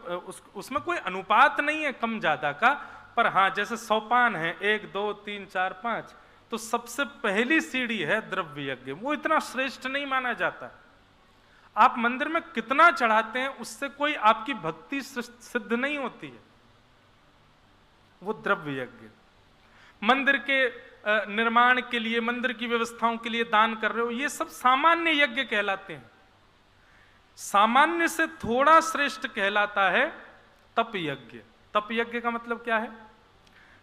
उसमें कोई अनुपात नहीं है कम ज्यादा का। पर हाँ, जैसे सोपान है 1 2 3 4 5, तो सबसे पहली सीढ़ी है द्रव्य यज्ञ। वो इतना श्रेष्ठ नहीं माना जाता। आप मंदिर में कितना चढ़ाते हैं उससे कोई आपकी भक्ति सिद्ध नहीं होती है। वो द्रव्य यज्ञ, मंदिर के निर्माण के लिए, मंदिर की व्यवस्थाओं के लिए दान कर रहे हो, ये सब सामान्य यज्ञ कहलाते हैं। सामान्य से थोड़ा श्रेष्ठ कहलाता है तप यज्ञ। तप यज्ञ का मतलब क्या है?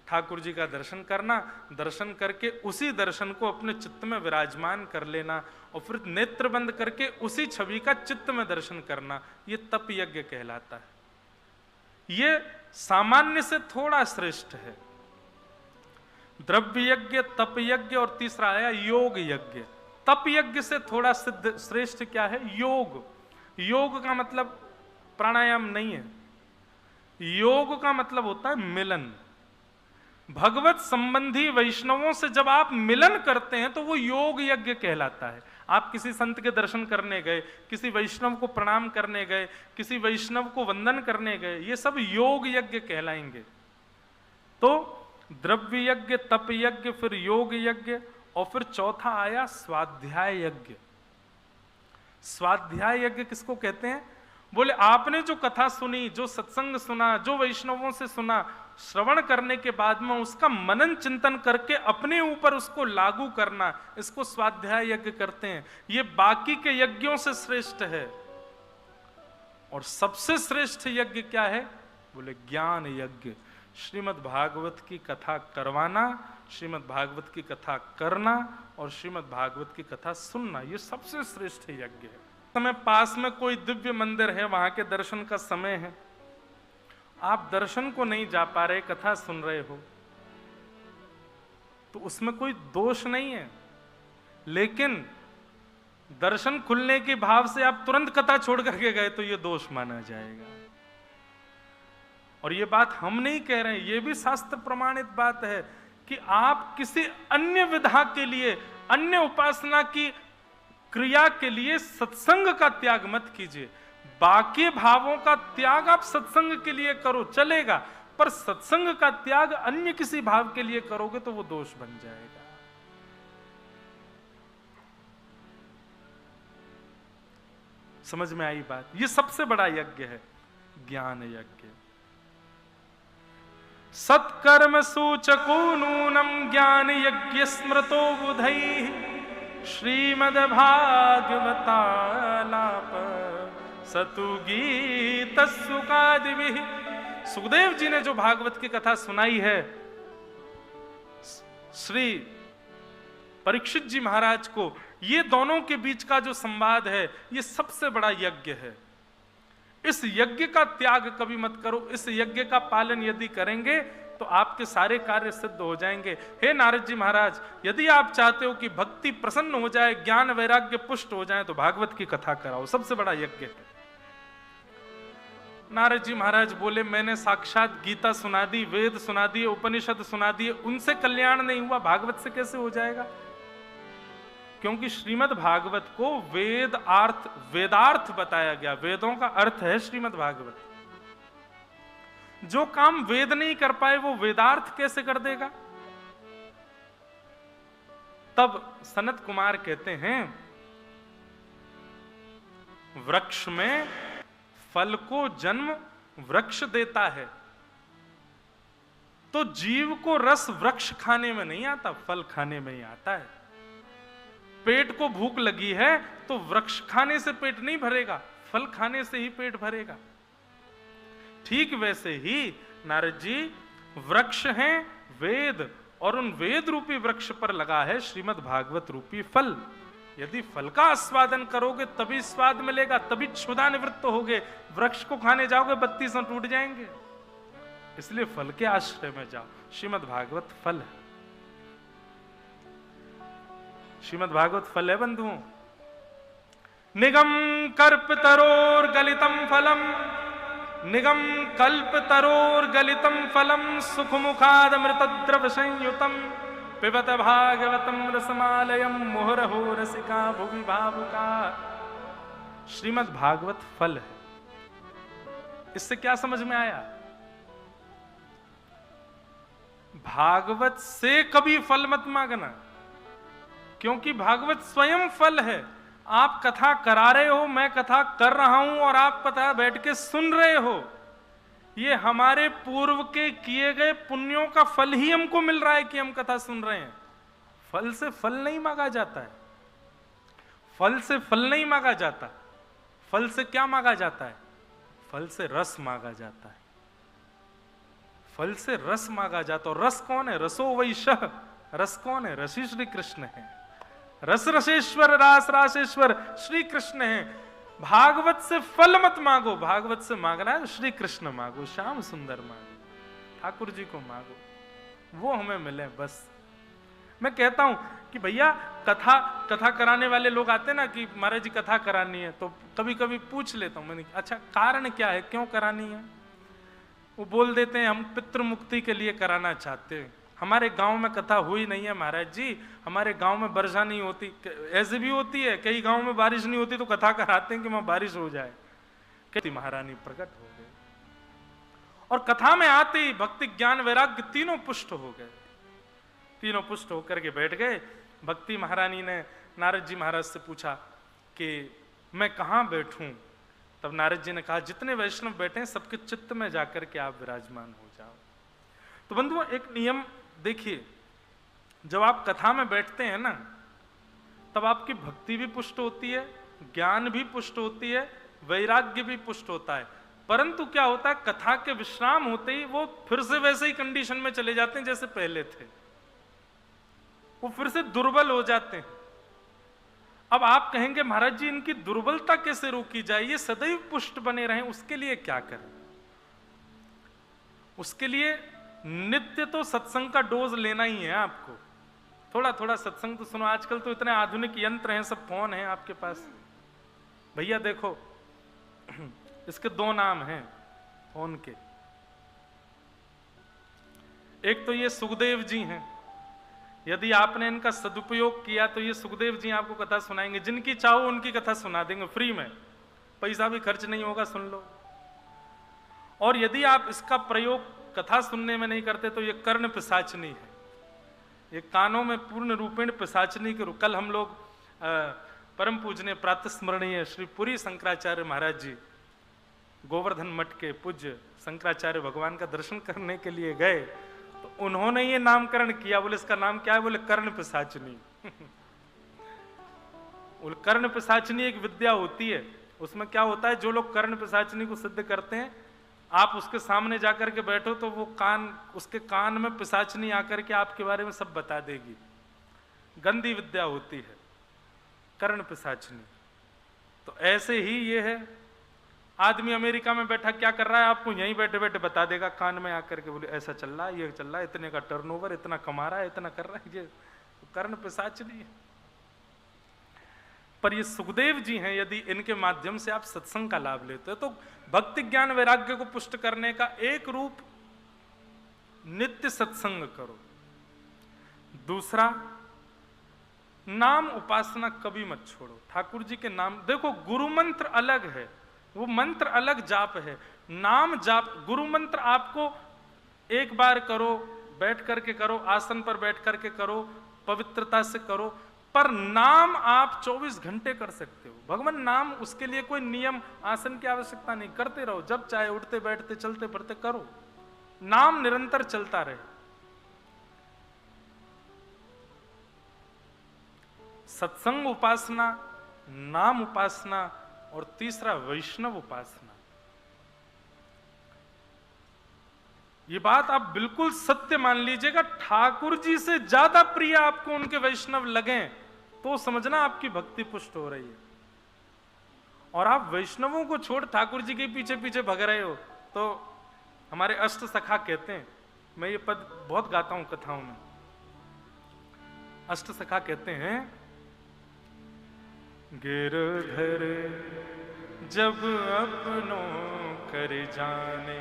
ठाकुर जी का दर्शन करना, दर्शन करके उसी दर्शन को अपने चित्त में विराजमान कर लेना और फिर नेत्र बंद करके उसी छवि का चित्त में दर्शन करना, ये तप यज्ञ कहलाता है। ये सामान्य से थोड़ा श्रेष्ठ है। द्रव्य यज्ञ, तप यज्ञ और तीसरा आया योग यज्ञ। तप यज्ञ से थोड़ा सिद्ध श्रेष्ठ क्या है? योग। योग का मतलब प्राणायाम नहीं है। योग का मतलब होता है मिलन। भगवत संबंधी वैष्णवों से जब आप मिलन करते हैं तो वो योग यज्ञ कहलाता है। आप किसी संत के दर्शन करने गए, किसी वैष्णव को प्रणाम करने गए, किसी वैष्णव को वंदन करने गए, ये सब योग यज्ञ कहलाएंगे। तो द्रव्य यज्ञ, तप यज्ञ, फिर योग यज्ञ और फिर चौथा आया स्वाध्याय यज्ञ। स्वाध्याय यज्ञ किसको कहते हैं? बोले आपने जो कथा सुनी, जो सत्संग सुना, जो वैष्णवों से सुना, श्रवण करने के बाद में उसका मनन चिंतन करके अपने ऊपर उसको लागू करना, इसको स्वाध्याय यज्ञ करते हैं। ये बाकी के यज्ञों से श्रेष्ठ है। और सबसे श्रेष्ठ यज्ञ क्या है? बोले ज्ञान यज्ञ। श्रीमद् भागवत की कथा करवाना, श्रीमद् भागवत की कथा करना और श्रीमद् भागवत की कथा सुनना, ये सबसे श्रेष्ठ यज्ञ है। समय पास में कोई दिव्य मंदिर है, वहां के दर्शन का समय है, आप दर्शन को नहीं जा पा रहे, कथा सुन रहे हो, तो उसमें कोई दोष नहीं है। लेकिन दर्शन खुलने के भाव से आप तुरंत कथा छोड़ करके गए तो यह दोष माना जाएगा। और यह बात हम नहीं कह रहे हैं, यह भी शास्त्र प्रमाणित बात है कि आप किसी अन्य विधा के लिए, अन्य उपासना की क्रिया के लिए सत्संग का त्याग मत कीजिए। बाकी भावों का त्याग आप सत्संग के लिए करो, चलेगा, पर सत्संग का त्याग अन्य किसी भाव के लिए करोगे तो वो दोष बन जाएगा। समझ में आई बात? ये सबसे बड़ा यज्ञ है ज्ञान यज्ञ। सत्कर्म सूचको नूनम ज्ञान यज्ञ स्मृतो बुधैः श्रीमद्भागवतालाप सतु गीत सुकादिभिः। सुखदेव जी ने जो भागवत की कथा सुनाई है श्री परीक्षित जी महाराज को, ये दोनों के बीच का जो संवाद है, ये सबसे बड़ा यज्ञ है। इस यज्ञ का त्याग कभी मत करो। इस यज्ञ का पालन यदि करेंगे तो आपके सारे कार्य सिद्ध हो जाएंगे। हे नारद जी महाराज, यदि आप चाहते हो कि भक्ति प्रसन्न हो जाए, ज्ञान वैराग्य पुष्ट हो जाए, तो भागवत की कथा कराओ, सबसे बड़ा यज्ञ है। नारद जी महाराज बोले, मैंने साक्षात गीता सुना दी, वेद सुना दिए, उपनिषद सुना दिए, उनसे कल्याण नहीं हुआ, भागवत से कैसे हो जाएगा? क्योंकि श्रीमद् भागवत को वेदार्थ बताया गया। वेदों का अर्थ है श्रीमद् भागवत। जो काम वेद नहीं कर पाए वो वेदार्थ कैसे कर देगा? तब सनत कुमार कहते हैं, वृक्ष में फल को जन्म वृक्ष देता है। तो जीव को रस वृक्ष खाने में नहीं आता, फल खाने में ही आता है। पेट को भूख लगी है तो वृक्ष खाने से पेट नहीं भरेगा, फल खाने से ही पेट भरेगा। ठीक वैसे ही नारद जी वृक्ष हैं वेद, और उन वेद रूपी वृक्ष पर लगा है श्रीमद् भागवत रूपी फल। यदि फल का आस्वादन करोगे तभी स्वाद मिलेगा, तभी क्षुधा निवृत्त होगे। वृक्ष को खाने जाओगे 32 टूट जाएंगे। इसलिए फल के आश्रय में जाओ। श्रीमद् भागवत फल है, श्रीमद् भागवत फल है बंधुओं। निगम कर्प तरोर गलितम फलम, निगम कल्प तरोर गलितम फलम, सुख मुखाद अमृत द्रव संयुतम, पिबत भागवतम रसमालयम, मुहुरहो रसिका भुवि भावुका। श्रीमद् भागवत फल है। इससे क्या समझ में आया? भागवत से कभी फल मत मांगना, क्योंकि भागवत स्वयं फल है। आप कथा करा रहे हो, मैं कथा कर रहा हूं और आप कथा बैठ के सुन रहे हो, ये हमारे पूर्व के किए गए पुण्यों का फल ही हमको मिल रहा है कि हम कथा सुन रहे हैं। फल से फल नहीं मांगा जाता है, फल से फल नहीं मांगा जाता। फल से क्या मांगा जाता है? फल से रस मांगा जाता है, फल से रस मांगा जाता। और रस कौन है? रसो वैशः। रस कौन है? रसी श्री कृष्ण है। रस रसेश्वर, रास रासेश्वर श्री कृष्ण है। भागवत से फल मत मांगो, भागवत से मांगना है श्री कृष्ण मांगो, श्याम सुंदर मांगो, ठाकुर जी को मांगो, वो हमें मिले बस। मैं कहता हूं कि भैया कथा कराने वाले लोग आते ना कि महाराज जी कथा करानी है, तो कभी कभी पूछ लेता हूं मैंने, अच्छा कारण क्या है, क्यों करानी है? वो बोल देते हैं हम पितृ मुक्ति के लिए कराना चाहते हैं। हमारे गांव में कथा हुई नहीं है महाराज जी, हमारे गांव में वर्षा नहीं होती। ऐसे भी होती है, कई गांव में बारिश नहीं होती तो कथा कराते हैं कि वहां बारिश हो जाए। कहती महारानी प्रकट हो गई और कथा में आते ही भक्ति ज्ञान वैराग्य तीनों पुष्ट हो गए। तीनों पुष्ट होकर के बैठ गए। भक्ति महारानी ने नारद जी महाराज से पूछा कि मैं कहाँ बैठूं? तब नारद जी ने कहा जितने वैष्णव बैठे हैं सबके चित्त में जाकर के आप विराजमान हो जाओ। तो बंधुओं एक नियम देखिए, जब आप कथा में बैठते हैं ना तब आपकी भक्ति भी पुष्ट होती है, ज्ञान भी पुष्ट होती है, वैराग्य भी पुष्ट होता है। परंतु क्या होता है, कथा के विश्राम होते ही वो फिर से वैसे ही कंडीशन में चले जाते हैं जैसे पहले थे, वो फिर से दुर्बल हो जाते हैं। अब आप कहेंगे महाराज जी इनकी दुर्बलता कैसे रोकी जाए, ये सदैव पुष्ट बने रहें, उसके लिए क्या करें? उसके लिए नित्य तो सत्संग का डोज लेना ही है आपको। थोड़ा थोड़ा सत्संग तो सुनो। आजकल तो इतने आधुनिक यंत्र हैं, सब फोन हैं आपके पास। भैया देखो इसके दो नाम हैं फोन के। एक तो ये सुखदेव जी हैं, यदि आपने इनका सदुपयोग किया तो ये सुखदेव जी आपको कथा सुनाएंगे। जिनकी चाहो उनकी कथा सुना देंगे फ्री में, पैसा भी खर्च नहीं होगा, सुन लो। और यदि आप इसका प्रयोग कथा सुनने में नहीं करते तो ये कर्ण पिशाचनी है, ये कानों में पूर्ण रूपेण पिशाचनी के। कल हम लोग परम पूजनीय प्रातस्मरणीय श्री पुरी शंकराचार्य महाराज जी गोवर्धन मठ के पूज्य शंकराचार्य भगवान का दर्शन करने के लिए गए, तो उन्होंने ये नामकरण किया। बोले इसका नाम क्या है? बोले कर्ण पिशाचनी। बोले कर्ण पिशाचनी एक विद्या होती है, उसमें क्या होता है, जो लोग कर्ण पिशाचनी को सिद्ध करते हैं, आप उसके सामने जाकर के बैठो तो वो उसके कान में पिशाचनी आकर के आपके बारे में सब बता देगी। गंदी विद्या होती है कर्ण पिशाचनी। तो ऐसे ही ये है, आदमी अमेरिका में बैठा क्या कर रहा है आपको यहीं बैठे बैठे बता देगा कान में आकर के। बोले ऐसा चल रहा है, ये चल रहा है, इतने का टर्नओवर, इतना कमा रहा है, इतना कर रहा है। ये कर्ण पिशाचनी है। पर ये सुखदेव जी हैं, यदि इनके माध्यम से आप सत्संग का लाभ लेते हो तो भक्ति ज्ञान वैराग्य को पुष्ट करने का एक रूप नित्य सत्संग करो। दूसरा, नाम उपासना कभी मत छोड़ो। ठाकुर जी के नाम देखो, गुरु मंत्र अलग है, वो मंत्र अलग जाप है। नाम जाप, गुरु मंत्र आपको एक बार करो, बैठ करके करो, आसन पर बैठ करके करो, पवित्रता से करो। पर नाम आप 24 घंटे कर सकते हो। भगवान नाम, उसके लिए कोई नियम आसन की आवश्यकता नहीं, करते रहो, जब चाहे उठते बैठते चलते फिरते करो, नाम निरंतर चलता रहे। सत्संग उपासना, नाम उपासना और तीसरा वैष्णव उपासना। ये बात आप बिल्कुल सत्य मान लीजिएगा। ठाकुर जी से ज्यादा प्रिय आपको उनके वैष्णव लगें तो समझना आपकी भक्ति पुष्ट हो रही है। और आप वैष्णवों को छोड़ ठाकुर जी के पीछे पीछे भग रहे हो। तो हमारे अष्ट सखा कहते हैं, मैं ये पद बहुत गाता हूं कथाओं में, अष्ट सखा कहते हैं, गिरधर जब अपनों कर जाने।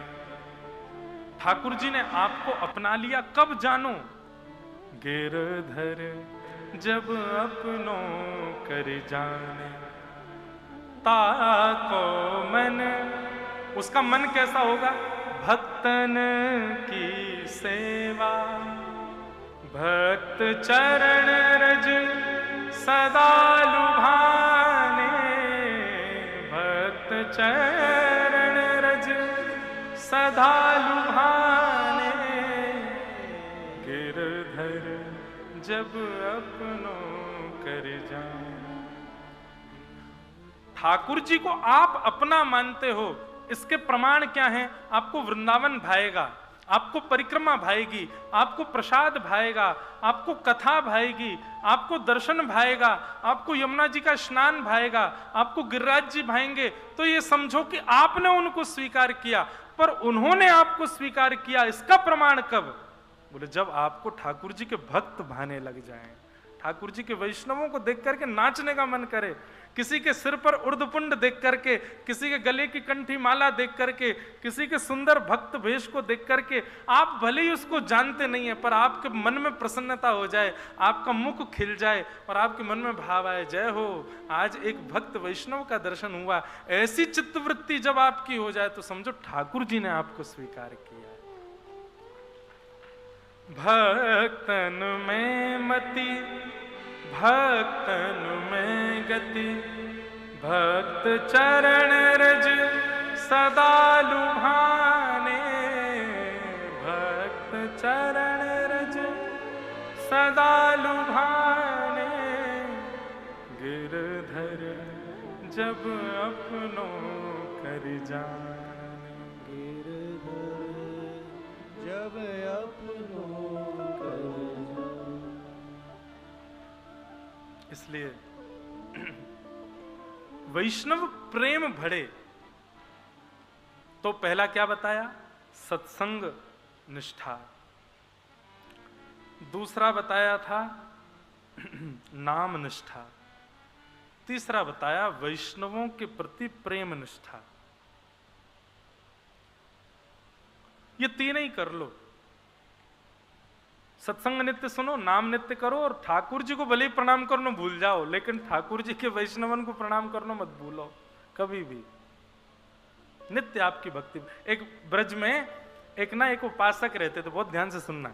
ठाकुर जी ने आपको अपना लिया, कब जानो? गिरधर जब अपनों कर जाने। ताको मन, उसका मन कैसा होगा? भक्तन की सेवा, भक्त चरण रज सदा लुभाने। भक्त चरण रज सदा लुभाने। गिरधर जब अपनों कर जाए। ठाकुर जी को आप अपना मानते हो, इसके प्रमाण क्या हैं? आपको वृंदावन भाएगा, आपको परिक्रमा भाएगी, आपको प्रसाद भाएगा, आपको कथा भाएगी, आपको दर्शन भाएगा, आपको यमुना जी का स्नान भाएगा, आपको गिरिराज जी भाएंगे। तो ये समझो कि आपने उनको स्वीकार किया, पर उन्होंने आपको स्वीकार किया। इसका प्रमाण कब? बोले जब आपको ठाकुर जी के भक्त भाने लग जाएं, ठाकुर जी के वैष्णवों को देख करके नाचने का मन करे, किसी के सिर पर उर्धपुंड देख करके, किसी के गले की कंठी माला देख करके, किसी के सुंदर भक्त वेश को देख करके, आप भले ही उसको जानते नहीं है, पर आपके मन में प्रसन्नता हो जाए, आपका मुख खिल जाए और आपके मन में भाव आए, जय हो, आज एक भक्त वैष्णव का दर्शन हुआ। ऐसी चित्तवृत्ति जब आपकी हो जाए तो समझो ठाकुर जी ने आपको स्वीकार किया। भक्तन में मति, भक्तन में गति, भक्त चरण रज सदा लुभाने। भक्त चरण रज सदा लुभाने। गिरधर जब अपनों कर जाने। गिरधर जब अपनों कर जाने। इसलिए वैष्णव प्रेम बढ़े तो पहला क्या बताया? सत्संग निष्ठा। दूसरा बताया था नाम निष्ठा। तीसरा बताया वैष्णवों के प्रति प्रेम निष्ठा। ये तीन ही कर लो। सत्संग नित्य सुनो, नाम नित्य करो और ठाकुर जी को भले ही प्रणाम करना भूल जाओ, लेकिन ठाकुर जी के वैष्णवन को प्रणाम करना मत भूलो कभी भी। नित्य आपकी भक्ति। एक ब्रज में एक उपासक रहते थे, बहुत ध्यान से सुनना।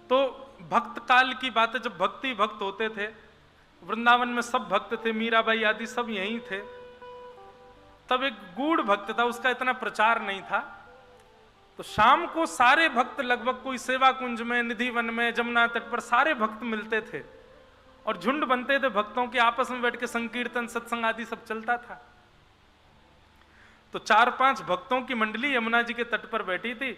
तो भक्त काल की बात है, जब भक्ति भक्त होते थे, वृंदावन में सब भक्त थे, मीराबाई आदि सब यहीं थे। तब एक गूढ़ भक्त था, उसका इतना प्रचार नहीं था। तो शाम को सारे भक्त लगभग, कोई सेवा कुंज में, निधि वन में, जमुना तट पर सारे भक्त मिलते थे और झुंड बनते थे भक्तों के, आपस में बैठ के संकीर्तन सत्संग आदि सब चलता था। तो 4-5 भक्तों की मंडली यमुना जी के तट पर बैठी थी।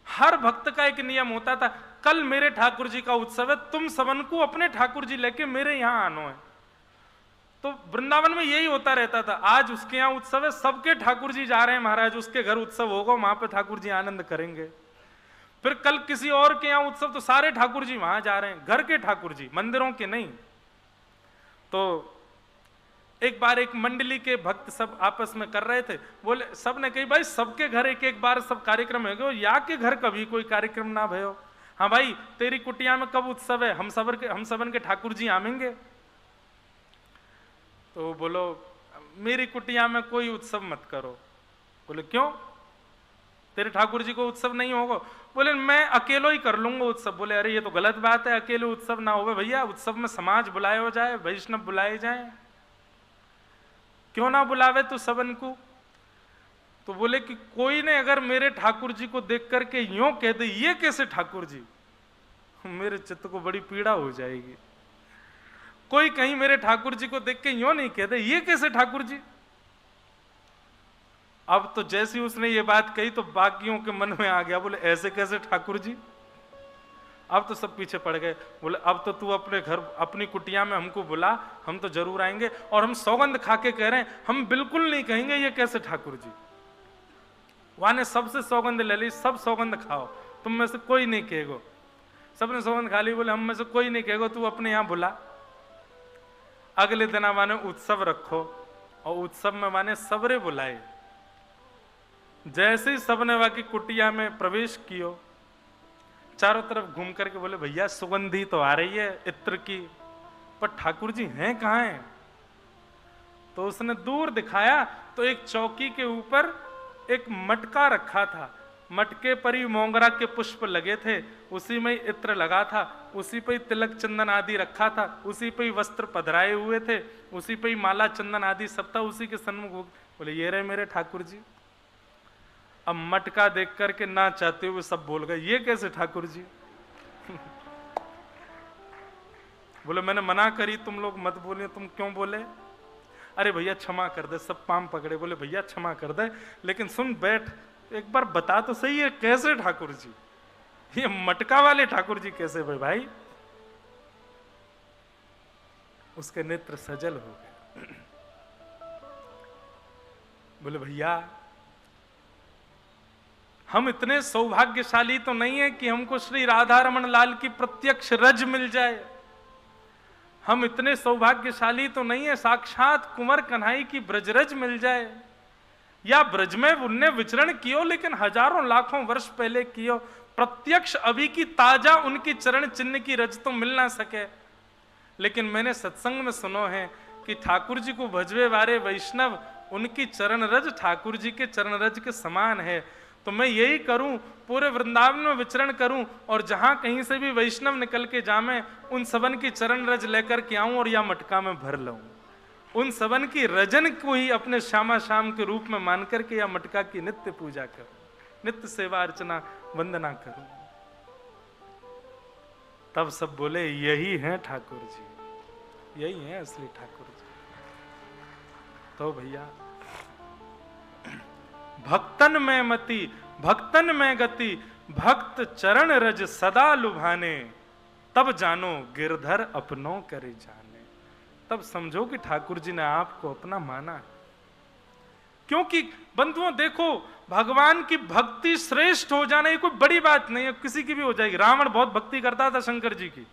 हर भक्त का एक नियम होता था, कल मेरे ठाकुर जी का उत्सव है, तुम सबन को अपने ठाकुर जी लेके मेरे यहां आनो है। तो वृंदावन में यही होता रहता था, आज उसके यहाँ उत्सव है, सबके ठाकुर जी जा रहे हैं महाराज, उसके घर उत्सव होगा, वहां पे ठाकुर जी आनंद करेंगे। फिर कल किसी और के यहाँ उत्सव, तो सारे ठाकुर जी वहां जा रहे हैं, घर के ठाकुर जी, मंदिरों के नहीं। तो एक बार एक मंडली के भक्त सब आपस में कर रहे थे, बोले, सब ने कही भाई सबके घर एक एक बार सब कार्यक्रम है, या के घर कभी कोई कार्यक्रम ना भयो। हाँ भाई, तेरी कुटिया में कब उत्सव है, हम सबन के ठाकुर जी आवेंगे। तो बोलो, मेरी कुटिया में कोई उत्सव मत करो। बोले क्यों? तेरे ठाकुर जी को उत्सव नहीं होगा? बोले मैं अकेलो ही कर लूंगा उत्सव। बोले अरे ये तो गलत बात है, अकेले उत्सव ना होवे भैया, उत्सव में समाज बुलाए हो जाए, वैष्णव बुलाए जाए, क्यों ना बुलावे तो सबन को। तो बोले कि कोई ने अगर मेरे ठाकुर जी को देख करके यूं कह दे ये कैसे ठाकुर जी, मेरे चित्त को बड़ी पीड़ा हो जाएगी। कोई कहीं मेरे ठाकुर जी को देख के यूं नहीं कह दे ये कैसे ठाकुर जी। अब तो जैसी उसने ये बात कही तो बाकियों के मन में आ गया, बोले ऐसे कैसे ठाकुर जी। अब तो सब पीछे पड़ गए। बोले अब तो तू अपने घर अपनी कुटिया में हमको बुला, हम तो जरूर आएंगे, और हम सौगंध खा के कह रहे हैं हम बिल्कुल नहीं कहेंगे ये कैसे ठाकुर जी। वहां ने सबसे सौगंध ले ली, सब सौगंध खाओ, तुम में से कोई नहीं कहेगो। सबने सौगंध खा ली, बोले हम में से कोई नहीं कहेगो, तू अपने यहां बुला। अगले दिन माने उत्सव रखो, और उत्सव में माने सबरे बुलाए। जैसे ही सबने वहां की कुटिया में प्रवेश कियो, चारों तरफ घूम करके बोले भैया सुगंधी तो आ रही है इत्र की, पर ठाकुर जी हैं कहाँ हैं? तो उसने दूर दिखाया तो एक चौकी के ऊपर एक मटका रखा था, मटके पर ही मोंगरा के पुष्प लगे थे, उसी में ही इत्र लगा था, उसी पे ही तिलक चंदन आदि रखा था, उसी पे ही वस्त्र पधराए हुए थे, उसी पे ही माला चंदन आदि सब था, उसी के सन्मुख। बोले ये रहे मेरे ठाकुर जी। अब मटका देख करके ना चाहते हुए सब बोल गए ये कैसे ठाकुर जी। बोले मैंने मना करी, तुम लोग मत बोले, तुम क्यों बोले? अरे भैया क्षमा कर दे, सब पाम पकड़े। बोले भैया क्षमा कर दे, लेकिन सुन बैठ, एक बार बता तो सही है कैसे ठाकुर जी, ये मटका वाले ठाकुर जी कैसे भाई? उसके नेत्र सजल हो गए। बोले भैया हम इतने सौभाग्यशाली तो नहीं है कि हमको श्री राधा रमन लाल की प्रत्यक्ष रज मिल जाए, हम इतने सौभाग्यशाली तो नहीं है साक्षात कुंवर कन्हई की ब्रजरज मिल जाए, या ब्रज में उनने विचरण कियो लेकिन हजारों लाखों वर्ष पहले कियो, प्रत्यक्ष अभी की ताजा उनकी चरण चिन्ह की रज तो मिल ना सके। लेकिन मैंने सत्संग में सुनो है कि ठाकुर जी को भजवे वाले वैष्णव उनकी चरण रज ठाकुर जी के चरण रज के समान है। तो मैं यही करूं, पूरे वृंदावन में विचरण करूं, और जहां कहीं से भी वैष्णव निकल के जामे उन सबन की चरण रज लेकर के आऊं और या मटका में भर लूं, उन सबन की रजन को ही अपने श्यामा श्याम के रूप में मान करके या मटका की नित्य पूजा करूं, नित्य सेवा अर्चना वंदना करूं। तब सब बोले यही है ठाकुर जी, यही है असली ठाकुर जी। तो भैया भक्तन में मति भक्तन में गति, भक्त चरण रज सदा लुभाने, तब जानो गिरधर अपनों करे जाने। तब समझो कि ठाकुर जी ने आपको अपना माना। क्योंकि बंधुओं देखो, भगवान की भक्ति श्रेष्ठ हो जाना ये कोई बड़ी बात नहीं है, किसी की भी हो जाएगी। रावण बहुत भक्ति करता था शंकर जी की,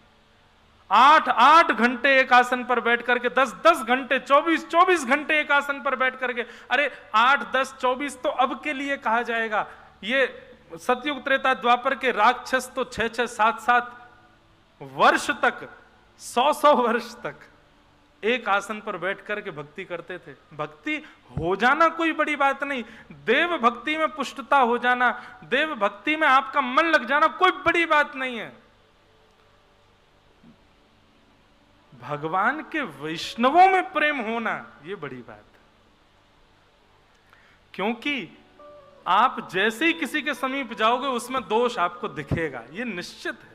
8-8 घंटे एक आसन पर बैठ करके, 10-10 घंटे, 24-24 घंटे एक आसन पर बैठ करके। अरे 8, 10, 24 तो अब के लिए कहा जाएगा, ये सतयुग त्रेता द्वापर के राक्षस तो 6-6, 7-7 वर्ष तक, 100-100 वर्ष तक एक आसन पर बैठ करके भक्ति करते थे। भक्ति हो जाना कोई बड़ी बात नहीं, देव भक्ति में पुष्टता हो जाना, देव भक्ति में आपका मन लग जाना कोई बड़ी बात नहीं है। भगवान के वैष्णवों में प्रेम होना ये बड़ी बात है। क्योंकि आप जैसे ही किसी के समीप जाओगे उसमें दोष आपको दिखेगा, ये निश्चित है।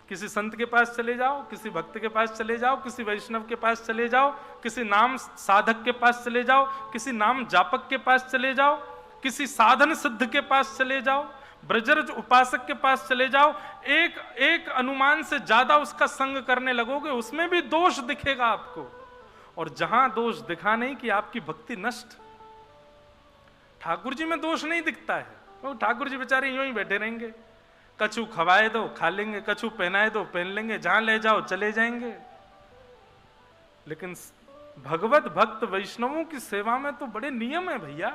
किसी संत के पास चले जाओ, किसी भक्त के पास चले जाओ, किसी वैष्णव के पास चले जाओ, किसी नाम साधक के पास चले जाओ, किसी नाम जापक के पास चले जाओ, किसी साधन सिद्ध के पास चले जाओ, ब्रजरज उपासक के पास चले जाओ, एक एक अनुमान से ज्यादा उसका संग करने लगोगे, उसमें भी दोष दिखेगा आपको। और जहां दोष दिखा नहीं कि आपकी भक्ति नष्ट। ठाकुर जी में दोष नहीं दिखता है, तो ठाकुर जी बेचारे यूं ही बैठे रहेंगे, कछु खवाए दो खा लेंगे, कछु पहनाए दो पहन लेंगे, जहां ले जाओ चले जाएंगे। लेकिन भगवत भक्त वैष्णवों की सेवा में तो बड़े नियम है भैया,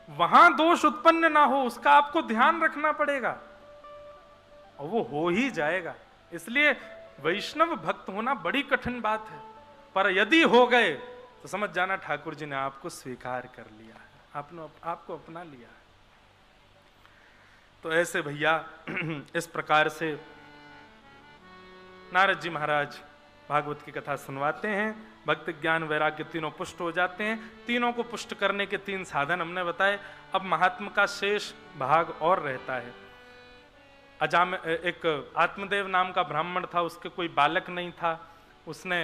वहां दोष उत्पन्न ना हो उसका आपको ध्यान रखना पड़ेगा, और वो हो ही जाएगा। इसलिए वैष्णव भक्त होना बड़ी कठिन बात है, पर यदि हो गए तो समझ जाना ठाकुर जी ने आपको स्वीकार कर लिया है, आपने आपको अपना लिया। तो ऐसे भैया इस प्रकार से नारद जी महाराज भागवत की कथा सुनवाते हैं। भक्ति ज्ञान वैराग्य तीनों पुष्ट हो जाते हैं। तीनों को पुष्ट करने के 3 साधन हमने बताए। अब महात्मा का शेष भाग और रहता है। एक आत्मदेव नाम का ब्राह्मण था, उसके कोई बालक नहीं था। उसने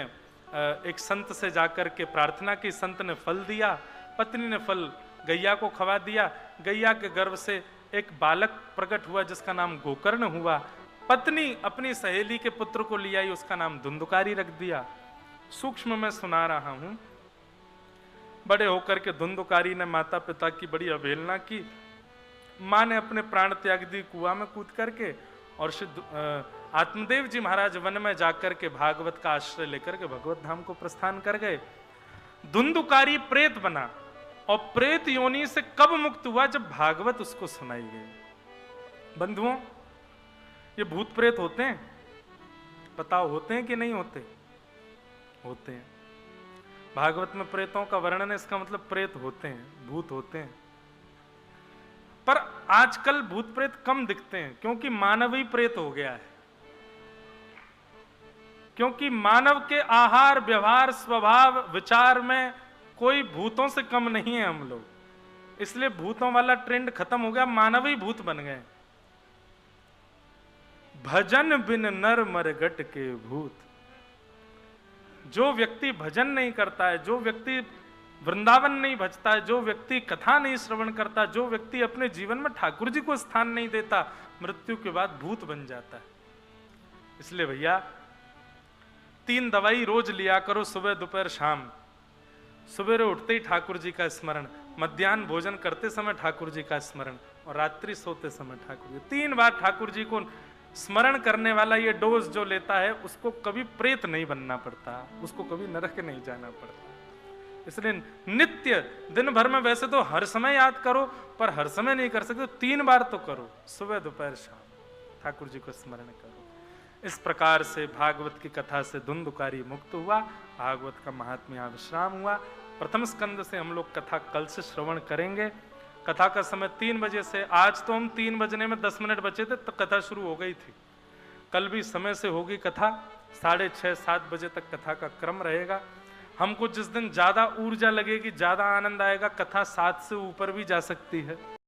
एक संत से जाकर के प्रार्थना की, संत ने फल दिया, पत्नी ने फल गैया को खवा दिया। गैया के गर्भ से एक बालक प्रकट हुआ जिसका नाम गोकर्ण हुआ। पत्नी अपनी सहेली के पुत्र को ले आई, उसका नाम धुंधुकारी रख दिया। सूक्ष्म में सुना रहा हूं। बड़े होकर के धुंधुकारी ने माता पिता की बड़ी अवहेलना की। मां ने अपने प्राण त्याग दी कुआं में कूद करके, और आत्मदेव जी महाराज वन में जाकर के भागवत का आश्रय लेकर के भगवत धाम को प्रस्थान कर गए। धुंधुकारी प्रेत बना, और प्रेत योनि से कब मुक्त हुआ? जब भागवत उसको सुनाई गई। बंधुओं, ये भूत प्रेत होते हैं? बताओ, होते हैं कि नहीं होते? होते हैं। भागवत में प्रेतों का वर्णन है, इसका मतलब प्रेत होते हैं, भूत होते हैं। पर आजकल भूत प्रेत कम दिखते हैं, क्योंकि मानव ही प्रेत हो गया है। क्योंकि मानव के आहार, व्यवहार, स्वभाव, विचार में कोई भूतों से कम नहीं है हम लोग। इसलिए भूतों वाला ट्रेंड खत्म हो गया, मानव ही भूत बन गए। भजन बिन नर मरगट के भूत। जो व्यक्ति भजन नहीं करता है, जो व्यक्ति वृंदावन नहीं भजता है, जो व्यक्ति कथा नहीं श्रवण करता, जो व्यक्ति अपने जीवन में ठाकुर जी को स्थान नहीं देता, मृत्यु के बाद भूत बन जाता है। इसलिए भैया 3 दवाई रोज लिया करो, सुबह दोपहर शाम। सवेरे उठते ही ठाकुर जी का स्मरण, मध्याह्न भोजन करते समय ठाकुर जी का स्मरण, और रात्रि सोते समय ठाकुर जी। 3 बार ठाकुर जी को स्मरण करने वाला ये डोज जो लेता है, उसको कभी प्रेत नहीं बनना पड़ता, उसको कभी नरक नहीं जाना पड़ता। इसलिए नित्य दिन भर में वैसे तो हर समय याद करो, पर हर समय नहीं कर सकते, 3 बार तो करो, सुबह दोपहर शाम ठाकुर जी को स्मरण करो। इस प्रकार से भागवत की कथा से धुंधुकारी मुक्त हुआ, भागवत का महात्म्य विश्राम हुआ। प्रथम स्कंद से हम लोग कथा कल से श्रवण करेंगे। कथा का समय 3 बजे से, आज तो हम 3 बजने में 10 मिनट बचे थे तो कथा शुरू हो गई थी। कल भी समय से होगी कथा, 6:30-7 बजे तक कथा का क्रम रहेगा। हमको जिस दिन ज्यादा ऊर्जा लगेगी, ज्यादा आनंद आएगा, कथा 7 से ऊपर भी जा सकती है।